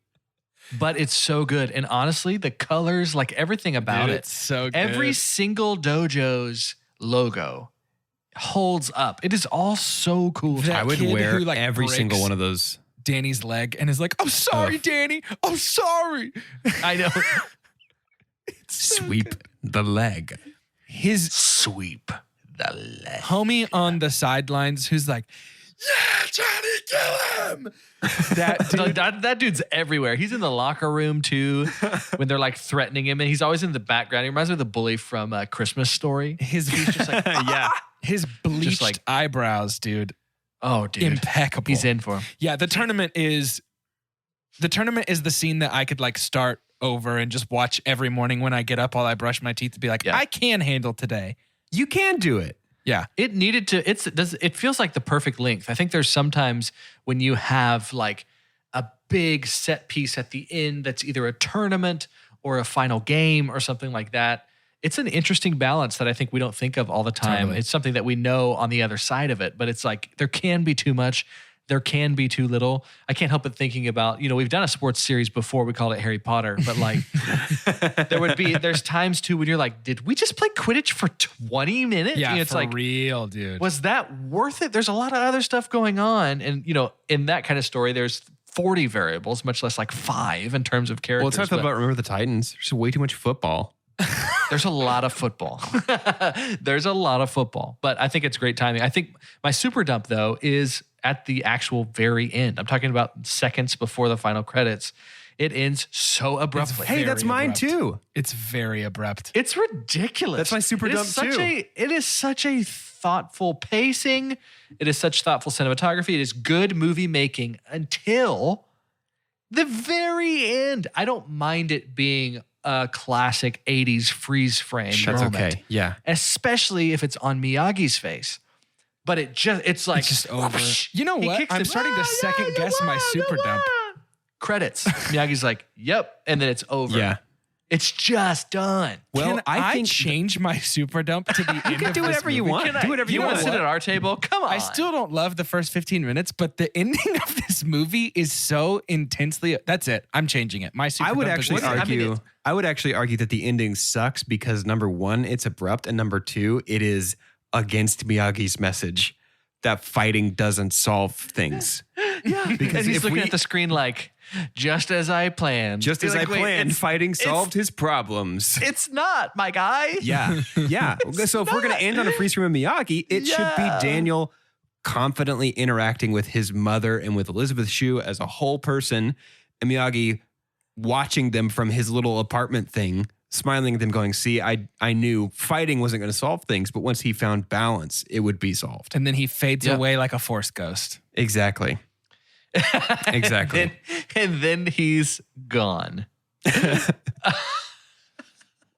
But it's so good. And honestly, the colors, like everything about Dude, it, it's so good. every single dojo's logo holds up. It is all so cool. That I would kid wear who, like, every single breaks one of those. Danny's leg and is like, "Oh, sorry, Danny. Oh, sorry." I know. Sweep the leg. His Sweep the leg. homie on the sidelines who's like, "Yeah, Johnny, kill him." That dude, That dude's everywhere. He's in the locker room too when they're like threatening him, and he's always in the background. He reminds me of the bully from Christmas Story. his Just like, Yeah. his bleached like- eyebrows, dude, oh, dude, impeccable. he's in for him. Yeah, the tournament is the scene that I could like start over and just watch every morning when I get up while I brush my teeth to be like, Yeah. I can handle today. You can do it. Yeah. It needed to. It feels like the perfect length. I think there's sometimes when you have like a big set piece at the end that's either a tournament or a final game or something like that. It's an interesting balance that I think we don't think of all the time. Totally. It's something that we know on the other side of it, but it's like there can be too much. There can be too little. I can't help but thinking about, we've done a sports series before. We called it Harry Potter, but like there's times too when you're like, did we just play Quidditch for 20 minutes? Yeah, It's for like, real, dude. was that worth it? There's a lot of other stuff going on. And, in that kind of story, there's 40 variables, much less like 5 in terms of characters. Well, it's not but about Remember the Titans. There's way too much football. there's a lot of football. There's a lot of football, but I think it's great timing. I think my super dump though is at the actual very end. I'm talking about seconds before the final credits. It ends so abruptly. Hey, that's mine abrupt. too. It's very abrupt. It's ridiculous. That's my super dump too. It is such a thoughtful pacing. It is such thoughtful cinematography. It is good movie making until the very end. I don't mind it being a classic 80s freeze frame That's moment, okay. Yeah. especially if it's on Miyagi's face. But it's like It's just over. You know He what? kicks I'm the- starting to second guess my super dump. credits. Miyagi's like, "Yep," and then it's over. Yeah. It's just done. Well, Well, I think change my super dump to the end you can of do this whatever you movie? want. Do whatever you want want. to sit at our table? Come on. I still don't love the first 15 minutes, but the ending of this movie is so intensely. That's it. I'm changing it. My super I would dump actually is argue. I would actually argue that the ending sucks because number one, it's abrupt, and number two, it is against Miyagi's message that fighting doesn't solve things. Yeah, Because and he's if looking we- at the screen like, just as I planned. Just You're as like, I "Wait, planned, fighting solved his problems. It's not, my guy. Yeah, yeah. So if we're going to end on a freeze frame of Miyagi, it should be Yeah. Daniel confidently interacting with his mother and with Elizabeth Shue as a whole person, and Miyagi watching them from his little apartment thing, smiling at them going, see, I knew fighting wasn't going to solve things, but once he found balance, it would be solved. And then he fades Yeah. away like a force ghost. Exactly. Exactly. and then he's gone.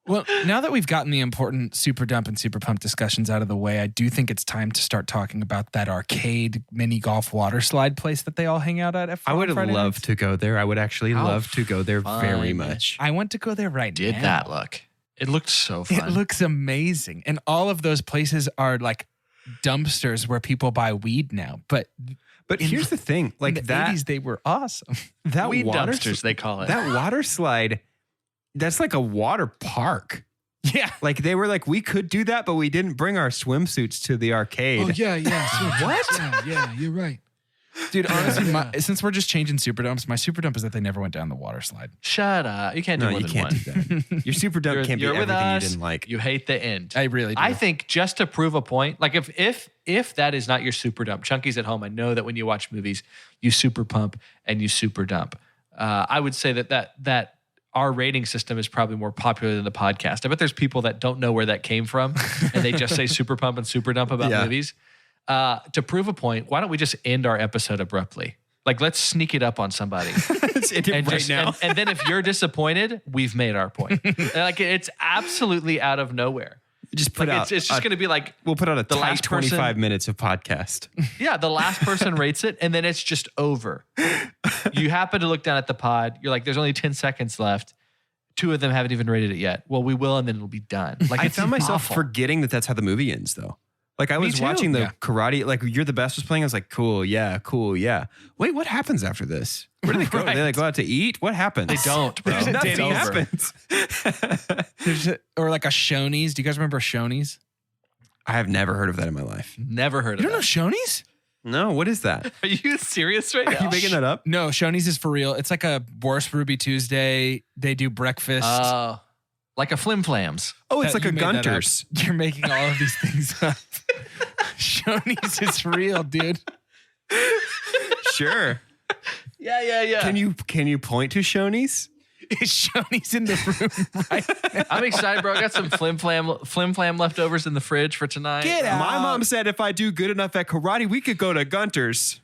Well, now that we've gotten the important super dump and super pump discussions out of the way, I do think it's time to start talking about that arcade mini golf water slide place that they all hang out at. I would Friday love nights. to go there. I would actually How love to go there very fun. much. I want to go there right Did now. that look? It looked so fun. It looks amazing. And all of those places are like dumpsters where people buy weed now. But here's the thing, like in the that 80s, they were awesome. that Weed water dumpsters, they call it. That water slide, that's like a water park. Yeah. Like they were like, we could do that, but we didn't bring our swimsuits to the arcade. Oh, yeah. What? Yeah, you're right. Dude, honestly, since we're just changing super dumps, my super dump is that they never went down the water slide. Shut up. You can't do No, more you than can't one. do that. Your super dump can't be You're with everything you us. didn't like. You hate the end. I really do. I think just to prove a point, like if that is not your super dump, Chunky's at home. I know that when you watch movies, you super pump and you super dump. I would say that our rating system is probably more popular than the podcast. I bet there's people that don't know where that came from and they just say super pump and super dump about movies. To prove a point, why don't we just end our episode abruptly? Like, let's sneak it up on somebody. And then if you're disappointed, we've made our point. Like, it's absolutely out of nowhere. Just put out. It's just going to be like, we'll put out a the tight last 25 person- minutes of podcast. yeah, the last person rates it, and then it's just over. You happen to look down at the pod. You're like, there's only 10 seconds left. 2 of them haven't even rated it yet. Well, we will, and then it'll be done. Like, I found myself awful. forgetting that that's how the movie ends, though. Like I was too. watching the Yeah. karate, like You're the Best was playing. I was like, cool, yeah. Wait, what happens after this? Where do they go? Right. They like go out to eat? What happens? They don't, bro. There's Nothing It's over. happens. Or like a Shoney's. Do you guys remember Shoney's? I have never heard of that in my life. Never heard of You don't know that. Shoney's? No, what is that? Are you serious right Are now? you making that up? No, Shoney's is for real. It's like a Worst Ruby Tuesday. They do breakfast. Like a Flim Flams. Oh, it's like You a made that up. Gunter's. You're making all of these things up. Shoney's is real, dude. Sure. Yeah. Can you point to Shoney's? Is Shoney's in the room right now? I'm excited, bro. I got some Flim Flam leftovers in the fridge for tonight. Get out. My mom said if I do good enough at karate, we could go to Gunter's.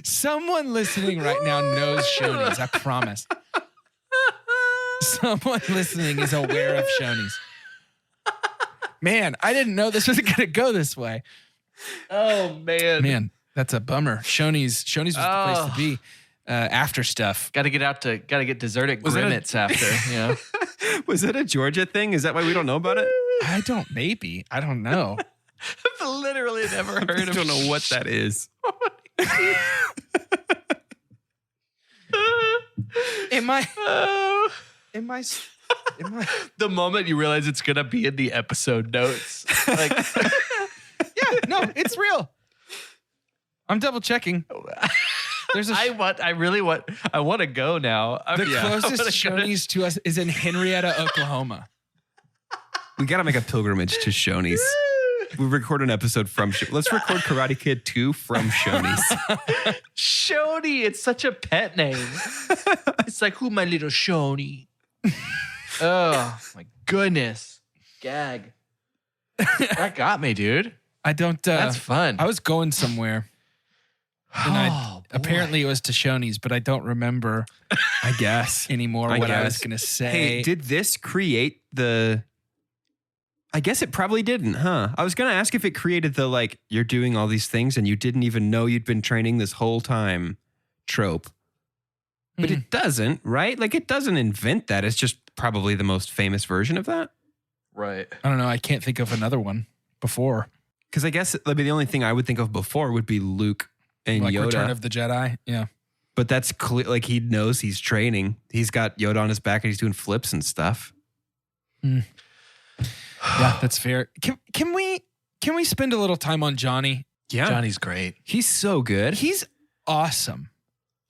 Someone listening right now knows Shoney's, I promise. Someone listening is aware of Shoney's. Man, I didn't know this was going to go this way. Oh, man. Man, that's a bummer. Shoney's was the place to be after stuff. Got to get dessert at Was that a- Grimmets after, you know. Was that a Georgia thing? Is that why we don't know about it? I don't know. I've literally never heard I of don't know what that is. Am I? Oh. Am I? The moment you realize it's going to be in the episode notes. Like, Yeah, no, it's real. I'm double checking. There's a I want to go now. the I wanna closest go to- Shoney's to us is in Henrietta, Oklahoma. We got to make a pilgrimage to Shoney's. We record an episode from Let's record Karate Kid 2 from Shoney's. Shoney, it's such a pet name. It's like, who my little Shoney? Oh, my goodness. Gag. That got me, dude. I don't. That's fun. I was going somewhere. And Oh, boy. apparently it was to Shoney's, but I don't remember I guess. anymore I what I was guess. going to say. Hey, did this create the... I guess it probably didn't, huh? I was going to ask if it created the, like, you're doing all these things and you didn't even know you'd been training this whole time trope. But it doesn't, right? Like, it doesn't invent that. It's just probably the most famous version of that. Right. I don't know. I can't think of another one before. Because I guess the only thing I would think of before would be Luke and Like Yoda. Return of the Jedi. Yeah. But that's clear. Like, he knows he's training. He's got Yoda on his back and he's doing flips and stuff. Yeah, that's fair. Can we spend a little time on Johnny? Yeah. Johnny's great. He's so good. He's awesome.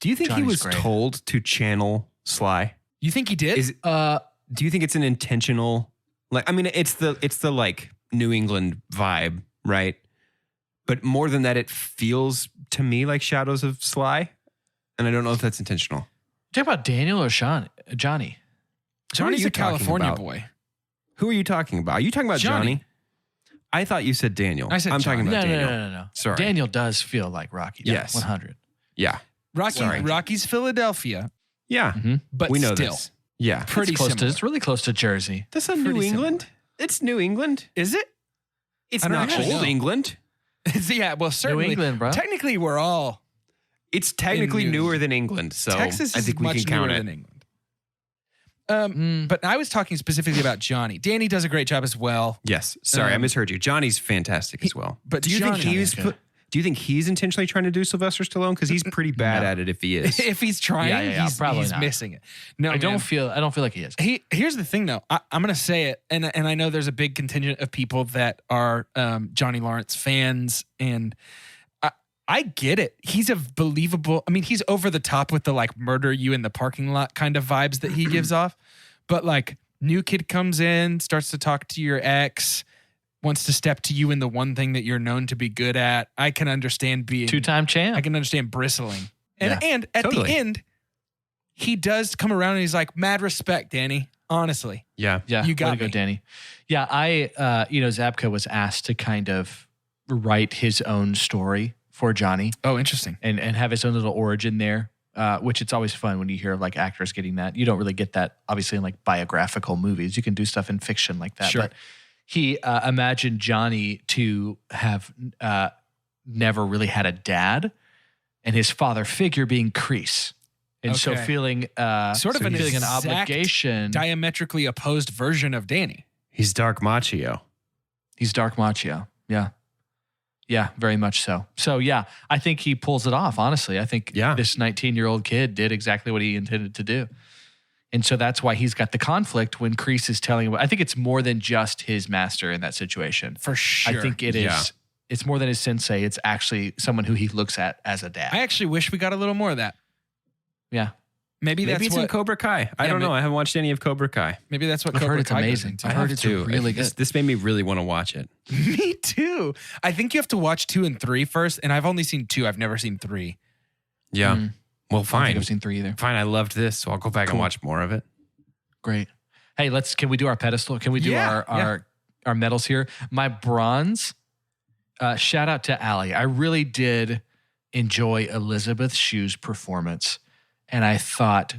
Do you think he Johnny's was great. told to channel Sly? You think he did? Is do you think it's an intentional, like, I mean, it's the like New England vibe, right? But more than that, it feels to me like Shadows of Sly. And I don't know if that's intentional. Talk about Daniel or Johnny? Johnny's you a talking California about? boy. Who are you talking about? Are you talking about Johnny. Johnny? I thought you said Daniel. I said I'm talking Johnny. about Daniel. No. Sorry. Daniel does feel like Rocky. Yes. 100. Yeah. Sorry. Rocky's Philadelphia, Yeah. but We know still this. Yeah. pretty similar. It's really close to Jersey. That's a Pretty New similar. England. It's New England. Is it? It's I don't not actually old know. England. Yeah, well, certainly. England, bro. Technically, we're all. It's technically New newer than England. So Texas I is think we much can count newer it. than England. But I was talking specifically about Johnny. Danny does a great job as well. Yes. Sorry, I misheard you. Johnny's fantastic as well. But do you Johnny- think he's intentionally trying to do Sylvester Stallone? Because he's pretty bad at it if he is. If he's trying, probably he's not. missing it. No, I don't feel like he is. Here's the thing, though. I'm going to say it, and I know there's a big contingent of people that are Johnny Lawrence fans, and I get it. He's a believable. I mean, he's over the top with the like murder you in the parking lot kind of vibes that he gives off. But like, new kid comes in, starts to talk to your ex, wants to step to you in the one thing that you're known to be good at. I can understand being 2-time champ. I can understand bristling. And Yeah, and at totally. the end, he does come around and he's like, mad respect, Danny. Honestly. Yeah. Yeah, You got way to go, me. Danny. Yeah, Zabka was asked to kind of write his own story for Johnny Oh, interesting. and have his own little origin there, which it's always fun when you hear of like actors getting that. You don't really get that, obviously, in like biographical movies. You can do stuff in fiction like that. Sure. But he imagined Johnny to have never really had a dad, and his father figure being Kreese. And so Okay. feeling Sort of an feeling an exact obligation. Diametrically opposed version of Danny. He's Dark Machio. He's Dark Machio. Yeah. Yeah, very much so. So, yeah, I think he pulls it off, honestly. I think this 19-year-old kid did exactly what he intended to do. And so that's why he's got the conflict when Kreese is telling him. I think it's more than just his master in that situation. For sure. I think it is. Yeah. It's more than his sensei. It's actually someone who he looks at as a dad. I actually wish we got a little more of that. Yeah. Maybe Maybe that's it's what in Cobra Kai. I don't know. I haven't watched any of Cobra Kai. maybe that's what I've Cobra heard it's Kai goes amazing. into. I've heard it's really good. This made me really want to watch it. Me too. I think you have to watch 2 and 3 first, and I've only seen 2. I've never seen 3. Yeah. Mm. Well, I don't fine. think I've seen 3 either. Fine. I loved this, so I'll go back and Cool. watch more of it. Great. Hey, can we do our pedestal? Can we do Yeah, our medals here? My bronze, shout out to Allie. I really did enjoy Elizabeth Shue's performance. And I thought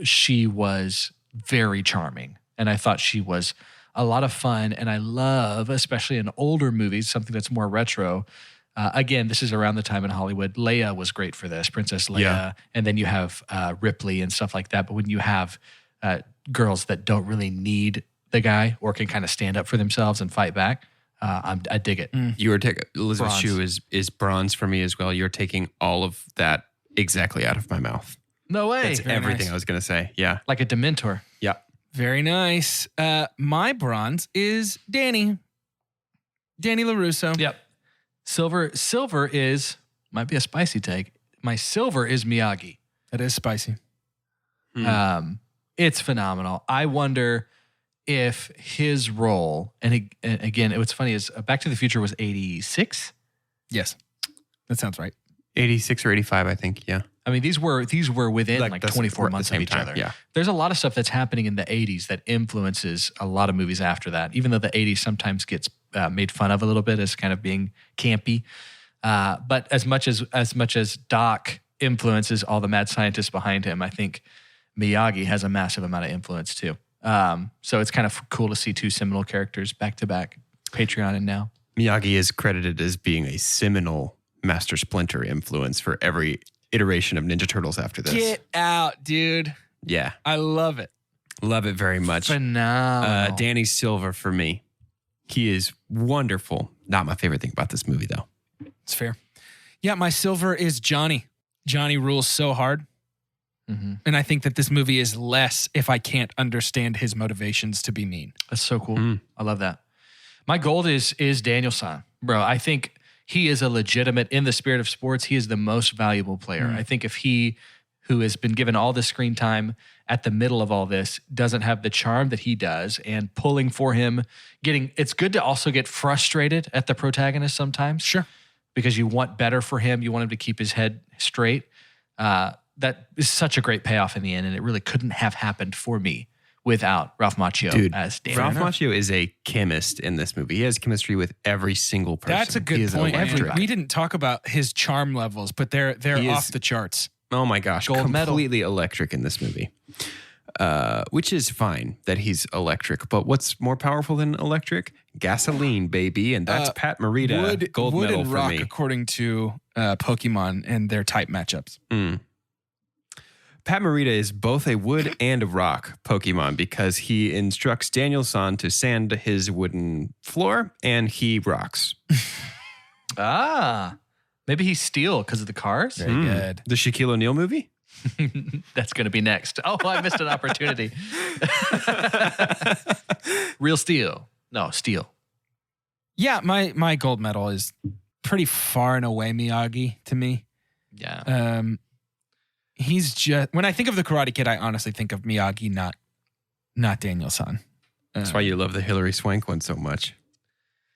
she was very charming. And I thought she was a lot of fun. And I love, especially in older movies, something that's more retro. Again, this is around the time in Hollywood. Leia was great for this, Princess Leia. Yeah. And then you have Ripley and stuff like that. But when you have girls that don't really need the guy or can kind of stand up for themselves and fight back, I dig it. You were taking Elizabeth Bronze. Shue is bronze for me as well. You're taking all of that exactly out of my mouth. No way. That's very everything nice. I was going to say. Yeah. Like a Dementor. Yeah. Very nice. My bronze is Danny. Danny LaRusso. Yep. Silver is, might be a spicy take. My silver is Miyagi. That is spicy. It's phenomenal. I wonder if his role, and again, what's funny is Back to the Future was 86. Yes. That sounds right. 86 or 85, I think. Yeah. I mean, these were within like that's 24 at the months of same each time, other. yeah. There's a lot of stuff that's happening in the 80s that influences a lot of movies after that, even though the 80s sometimes gets made fun of a little bit as kind of being campy. But as much as Doc influences all the mad scientists behind him, I think Miyagi has a massive amount of influence too. So it's kind of cool to see 2 seminal characters back to back, Patreon and now. Miyagi is credited as being a seminal Master Splinter influence for every iteration of Ninja Turtles after this. Get out, dude. Yeah. I love it. Love it very much. Phenomenal. Danny Silver for me. He is wonderful. Not my favorite thing about this movie, though. It's fair. Yeah, my silver is Johnny. Johnny rules so hard. Mm-hmm. And I think that this movie is less if I can't understand his motivations to be mean. That's so cool. Mm. I love that. My gold is Daniel-san. Bro, I think he is a legitimate, in the spirit of sports, he is the most valuable player. I think if he, who has been given all the screen time at the middle of all this, doesn't have the charm that he does and pulling for him, it's good to also get frustrated at the protagonist sometimes. Sure. Because you want better for him. You want him to keep his head straight. That is such a great payoff in the end, and it really couldn't have happened for me without Ralph Macchio as Dan. Ralph Macchio is a chemist in this movie. He has chemistry with every single person. That's a He good is point. electric. We didn't talk about his charm levels, but they're He is- off the charts. Oh my gosh, Gold medal. completely electric in this movie. Which is fine that he's electric, but what's more powerful than electric? Gasoline, baby, and that's Pat Morita. Gold wood medal and for rock, me. according to Pokemon and their type matchups. Pat Pat Morita is both a wood and a rock Pokemon because he instructs Daniel-san to sand his wooden floor and he rocks. Maybe he's steel because of the cars. Very good. The Shaquille O'Neal movie? That's going to be next. Oh, I missed an opportunity. Real steel. No, steel. Yeah, my gold medal is pretty far and away Miyagi to me. Yeah. He's just, when I think of the Karate Kid, I honestly think of Miyagi, not Daniel-san. That's why you love the Hilary Swank one so much.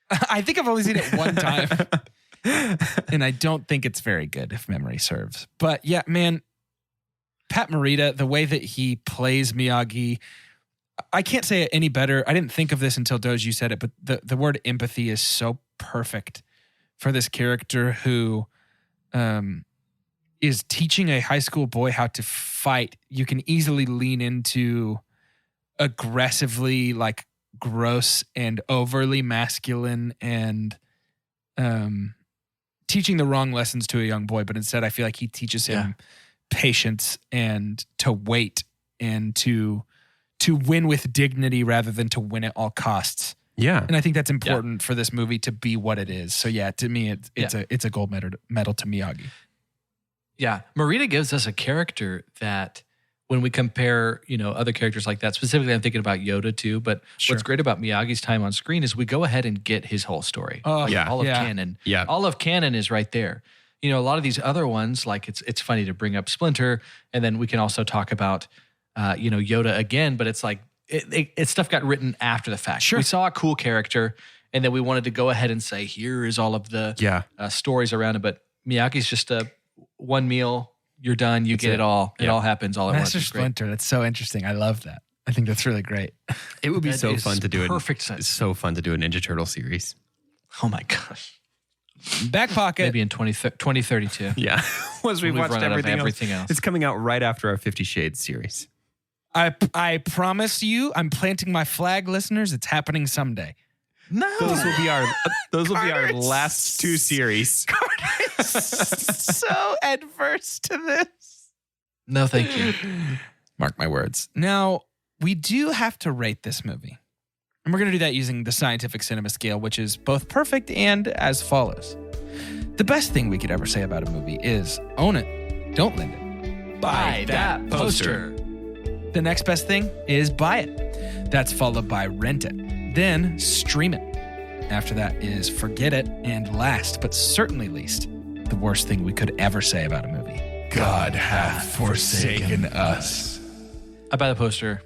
I think I've only seen it one time. And I don't think it's very good if memory serves. But yeah, man, Pat Morita, the way that he plays Miyagi, I can't say it any better. I didn't think of this until Doge, you said it, but the word empathy is so perfect for this character who is teaching a high school boy how to fight. You can easily lean into aggressively like gross and overly masculine and teaching the wrong lessons to a young boy, but instead I feel like he teaches him patience and to wait and to win with dignity rather than to win at all costs. Yeah. And I think that's important for this movie to be what it is. So yeah, to me, it's a gold medal to Miyagi. Yeah. Morita gives us a character that when we compare, other characters like that, specifically I'm thinking about Yoda too, but what's great about Miyagi's time on screen is we go ahead and get his whole story. All of canon. Yeah. All of canon is right there. A lot of these other ones, like it's funny to bring up Splinter, and then we can also talk about, Yoda again, but it's like, it stuff got written after the fact. Sure. We saw a cool character, and then we wanted to go ahead and say, here is all of the stories around it. But Miyagi's just one meal, you're done, you get it all. It all happens all at once. Master Splinter, that's so interesting. I love that. I think that's really great. It would be so fun to do it. Perfect sense. It's so fun to do a Ninja Turtle series. Oh my gosh. Back pocket. Maybe in 2032. Yeah. Once we've watched everything else. It's coming out right after our 50 Shades series. I promise you, I'm planting my flag, listeners. It's happening someday. No. Those will be our last two series. So adverse to this. No, thank you. Mark my words. Now, we do have to rate this movie. And we're going to do that using the scientific cinema scale, which is both perfect and as follows. The best thing we could ever say about a movie is own it, don't lend it. Buy that poster. The next best thing is buy it. That's followed by rent it. Then stream it. After that is forget it. And last, but certainly least, the worst thing we could ever say about a movie. God hath forsaken us. I buy the poster.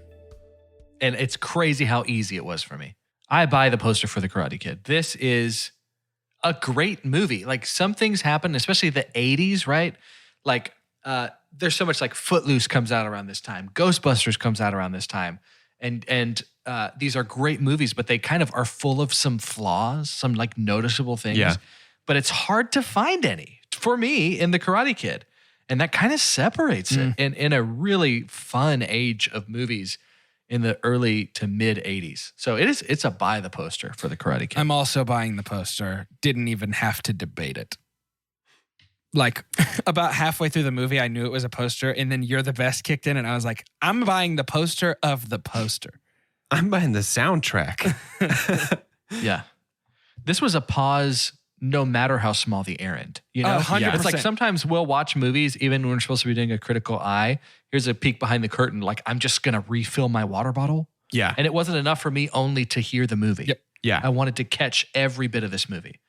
And it's crazy how easy it was for me. I buy the poster for The Karate Kid. This is a great movie. Like some things happen, especially the 80s, right? Like there's so much like Footloose comes out around this time. Ghostbusters comes out around this time. And these are great movies, but they kind of are full of some flaws, some like noticeable things. Yeah. But it's hard to find any for me in The Karate Kid. And that kind of separates it in a really fun age of movies in the early to mid 80s. So it's a buy the poster for The Karate Kid. I'm also buying the poster. Didn't even have to debate it. Like about halfway through the movie, I knew it was a poster, and then You're the Best kicked in, and I was like, I'm buying the poster of the poster. I'm buying the soundtrack. Yeah. This was a pause no matter how small the errand. 100%. It's like sometimes we'll watch movies even when we're supposed to be doing a critical eye. Here's a peek behind the curtain. Like I'm just going to refill my water bottle. Yeah. And it wasn't enough for me only to hear the movie. Yep. Yeah. I wanted to catch every bit of this movie.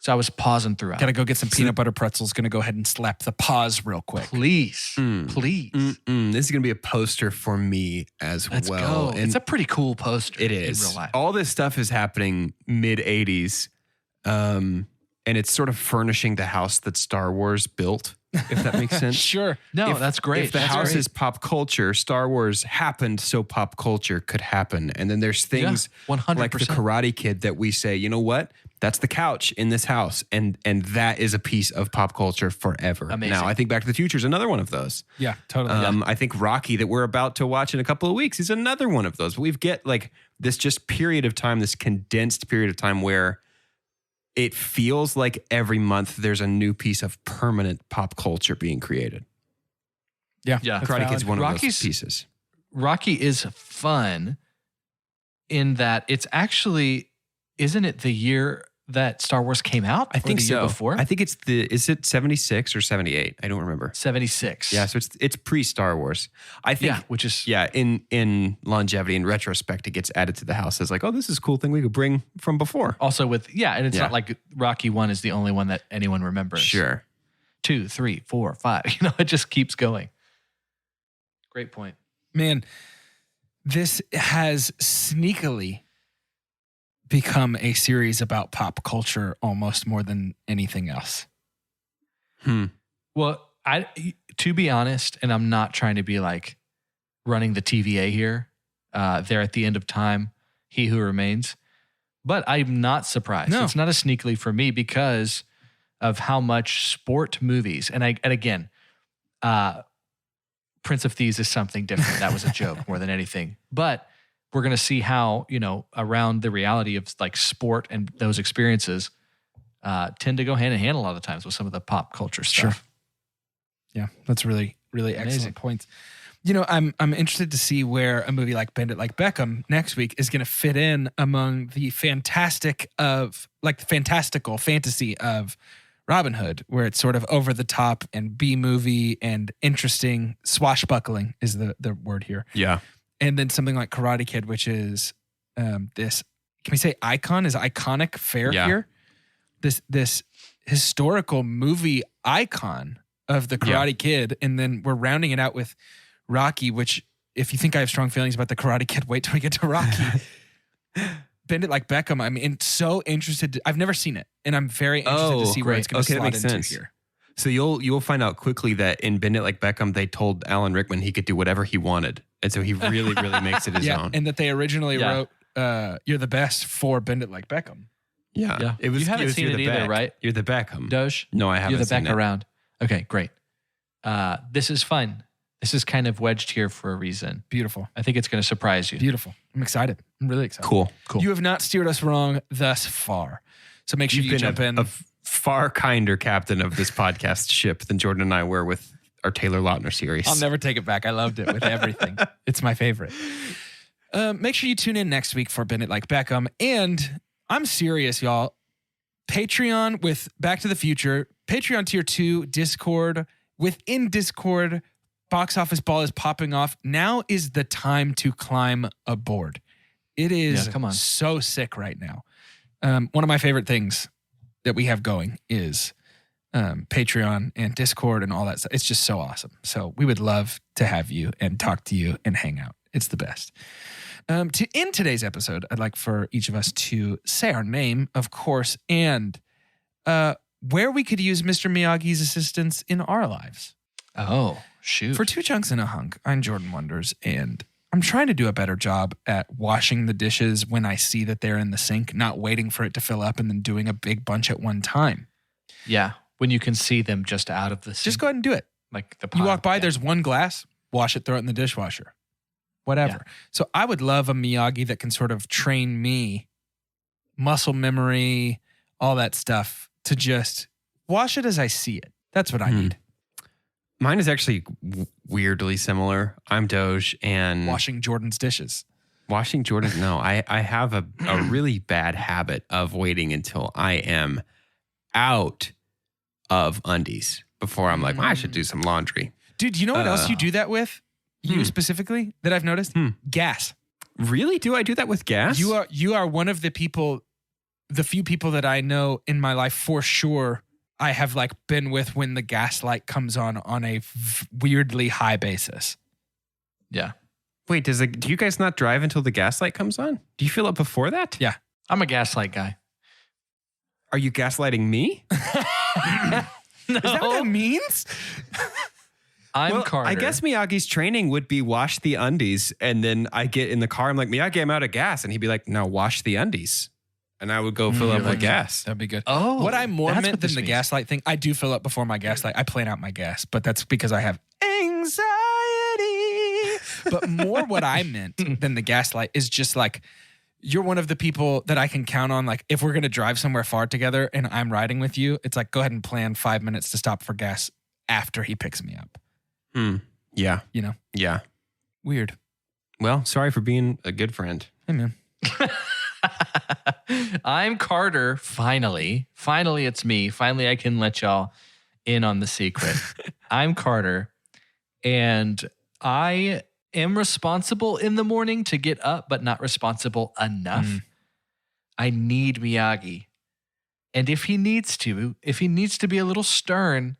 So I was pausing throughout. Gotta go get some peanut butter pretzels. Gonna go ahead and slap the pause real quick. Please. Please. This is going to be a poster for me as Let's well. go. And it's a pretty cool poster. It is. In real life. All this stuff is happening mid 80s. And it's sort of furnishing the house that Star Wars built, if that makes sense. Sure. No, that's great. If the house is pop culture, Star Wars happened so pop culture could happen. And then there's things 100%. like the Karate Kid that we say, you know what? That's the couch in this house. And that is a piece of pop culture forever. Amazing. Now, I think Back to the Future is another one of those. Yeah, totally. I think Rocky that we're about to watch in a couple of weeks is another one of those. We've get like this just period of time, this condensed period of time where it feels like every month there's a new piece of permanent pop culture being created. Yeah. that's Karate Kid's one of Rocky's- those pieces. Rocky is fun in that it's actually, isn't it the year that Star Wars came out? I think or the year before? I think it's is it 76 or 78? I don't remember. 76. Yeah, so it's pre-Star Wars. I think, Yeah, which is in longevity, in retrospect, it gets added to the house as like, oh, this is a cool thing we could bring from before. also with, and it's Yeah. not like Rocky 1 is the only one that anyone remembers. Sure. 2, 3, 4, 5. It just keeps going. Great point. Man, this has sneakily become a series about pop culture almost more than anything else. Well, to be honest, and I'm not trying to be like running the TVA here, there at the end of time, he who remains, but I'm not surprised. No. It's not a sneakily for me because of how much sport movies, and again, Prince of Thieves is something different. That was a joke more than anything, but we're going to see how, around the reality of like sport and those experiences tend to go hand in hand a lot of times with some of the pop culture stuff. Sure. Yeah, that's really, really Amazing. excellent points. I'm interested to see where a movie like Bend It Like Beckham next week is going to fit in among the fantastical fantasy of Robin Hood, where it's sort of over the top and B movie and interesting. Swashbuckling is the word here. Yeah. And then something like Karate Kid, which is this, can we say icon? Is iconic fair Yeah. here? This historical movie icon of the Karate Kid. And then we're rounding it out with Rocky, which if you think I have strong feelings about the Karate Kid, wait till we get to Rocky. Bend It Like Beckham. I'm so interested. I've never seen it. And I'm very interested to see where it's going to that slot makes into sense. here. So you'll find out quickly that in Bend It Like Beckham, they told Alan Rickman he could do whatever he wanted. And so he really, really makes it his own. And that they originally Yeah. wrote You're the Best for Bend It Like Beckham. Yeah. Yeah. It was, You haven't it was seen You're it the either, Beck. right? You're the Beckham. Doge? No, I haven't You're the seen back it. around. Okay, great. This is fun. This is kind of wedged here for a reason. Beautiful. I think it's going to surprise you. Beautiful. I'm excited. I'm really excited. Cool. You have not steered us wrong thus far. So make sure You've you been jump in. a far kinder captain of this podcast ship than Jordan and I were with our Taylor Lautner series. I'll never take it back. I loved it with everything. It's my favorite. Make sure you tune in next week for Bend It Like Beckham. And I'm serious, y'all. Patreon with Back to the Future, Patreon Tier 2, Discord. Within Discord, Box Office Ball is popping off. Now is the time to climb aboard. It is come on. so sick right now. One of my favorite things that we have going is Patreon and Discord and all that stuff. It's just so awesome. So we would love to have you and talk to you and hang out. It's the best. To end today's episode, I'd like for each of us to say our name, of course, and where we could use Mr. Miyagi's assistance in our lives. Oh, shoot. For 2 Chunks and a Hunk, I'm Jordan Wonders, and I'm trying to do a better job at washing the dishes when I see that they're in the sink, not waiting for it to fill up and then doing a big bunch at one time. Yeah, when you can see them just out of the sink. Just go ahead and do it. Like the You pile. walk by, Yeah. there's one glass, wash it, throw it in the dishwasher. Whatever. So I would love a Miyagi that can sort of train me, muscle memory, all that stuff, to just wash it as I see it. That's what I need. Mine is actually weirdly similar. I'm Doge and Washing Jordan's dishes. washing Jordan. No, I have a really bad habit of waiting until I am out of undies before I'm like, I should do some laundry. Dude, you know what else you do that with? You specifically, that I've noticed? Gas. Really? Do I do that with gas? You are one of the few people that I know in my life for sure I have like been with when the gas light comes on a weirdly high basis. Yeah. Wait, do you guys not drive until the gas light comes on? Do you fill up before that? Yeah. I'm a gaslight guy. Are you gaslighting me? Is that what that means? I'm Carter. I guess Miyagi's training would be wash the undies. And then I get in the car. I'm like, Miyagi, I'm out of gas. And he'd be like, no, wash the undies. And I would go fill up with gas. That'd be good. Oh, what I more that's meant what than this the means. gaslight thing, I do fill up before my gaslight. I plan out my gas, but that's because I have anxiety. But more what I meant than the gaslight is just like, you're one of the people that I can count on. Like if we're going to drive somewhere far together and I'm riding with you, it's like, go ahead and plan 5 minutes to stop for gas after he picks me up. Yeah. You know, Yeah. weird. Well, sorry for being a good friend. Hey, man. I'm Carter. Finally, it's me. Finally, I can let y'all in on the secret. I'm Carter, and I am responsible in the morning to get up, but not responsible enough. I need Miyagi. And if he needs to be a little stern,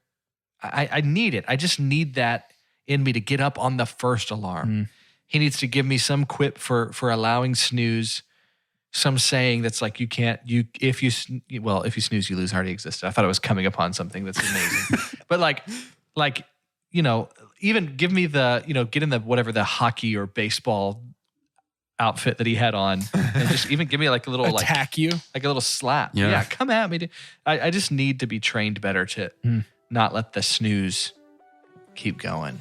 I need it. I just need that in me to get up on the first alarm. He needs to give me some quip for allowing snooze, some saying that's like, if you snooze, you lose already existed. I thought it was coming upon something that's amazing. But like, you know, even give me the, you know, get in the, whatever the hockey or baseball outfit that he had on, and just even give me like a little attack you, like a little slap. Yeah, come at me. I just need to be trained better to not let the snooze keep going.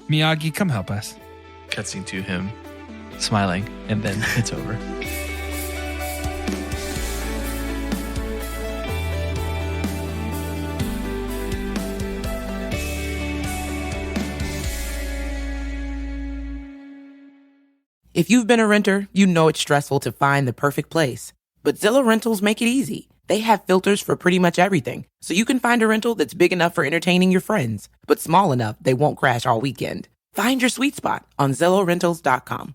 Miyagi, come help us. Cutscene to him smiling, and then it's over. If you've been a renter, you know it's stressful to find the perfect place. But Zillow Rentals make it easy. They have filters for pretty much everything, so you can find a rental that's big enough for entertaining your friends, but small enough they won't crash all weekend. Find your sweet spot on ZillowRentals.com.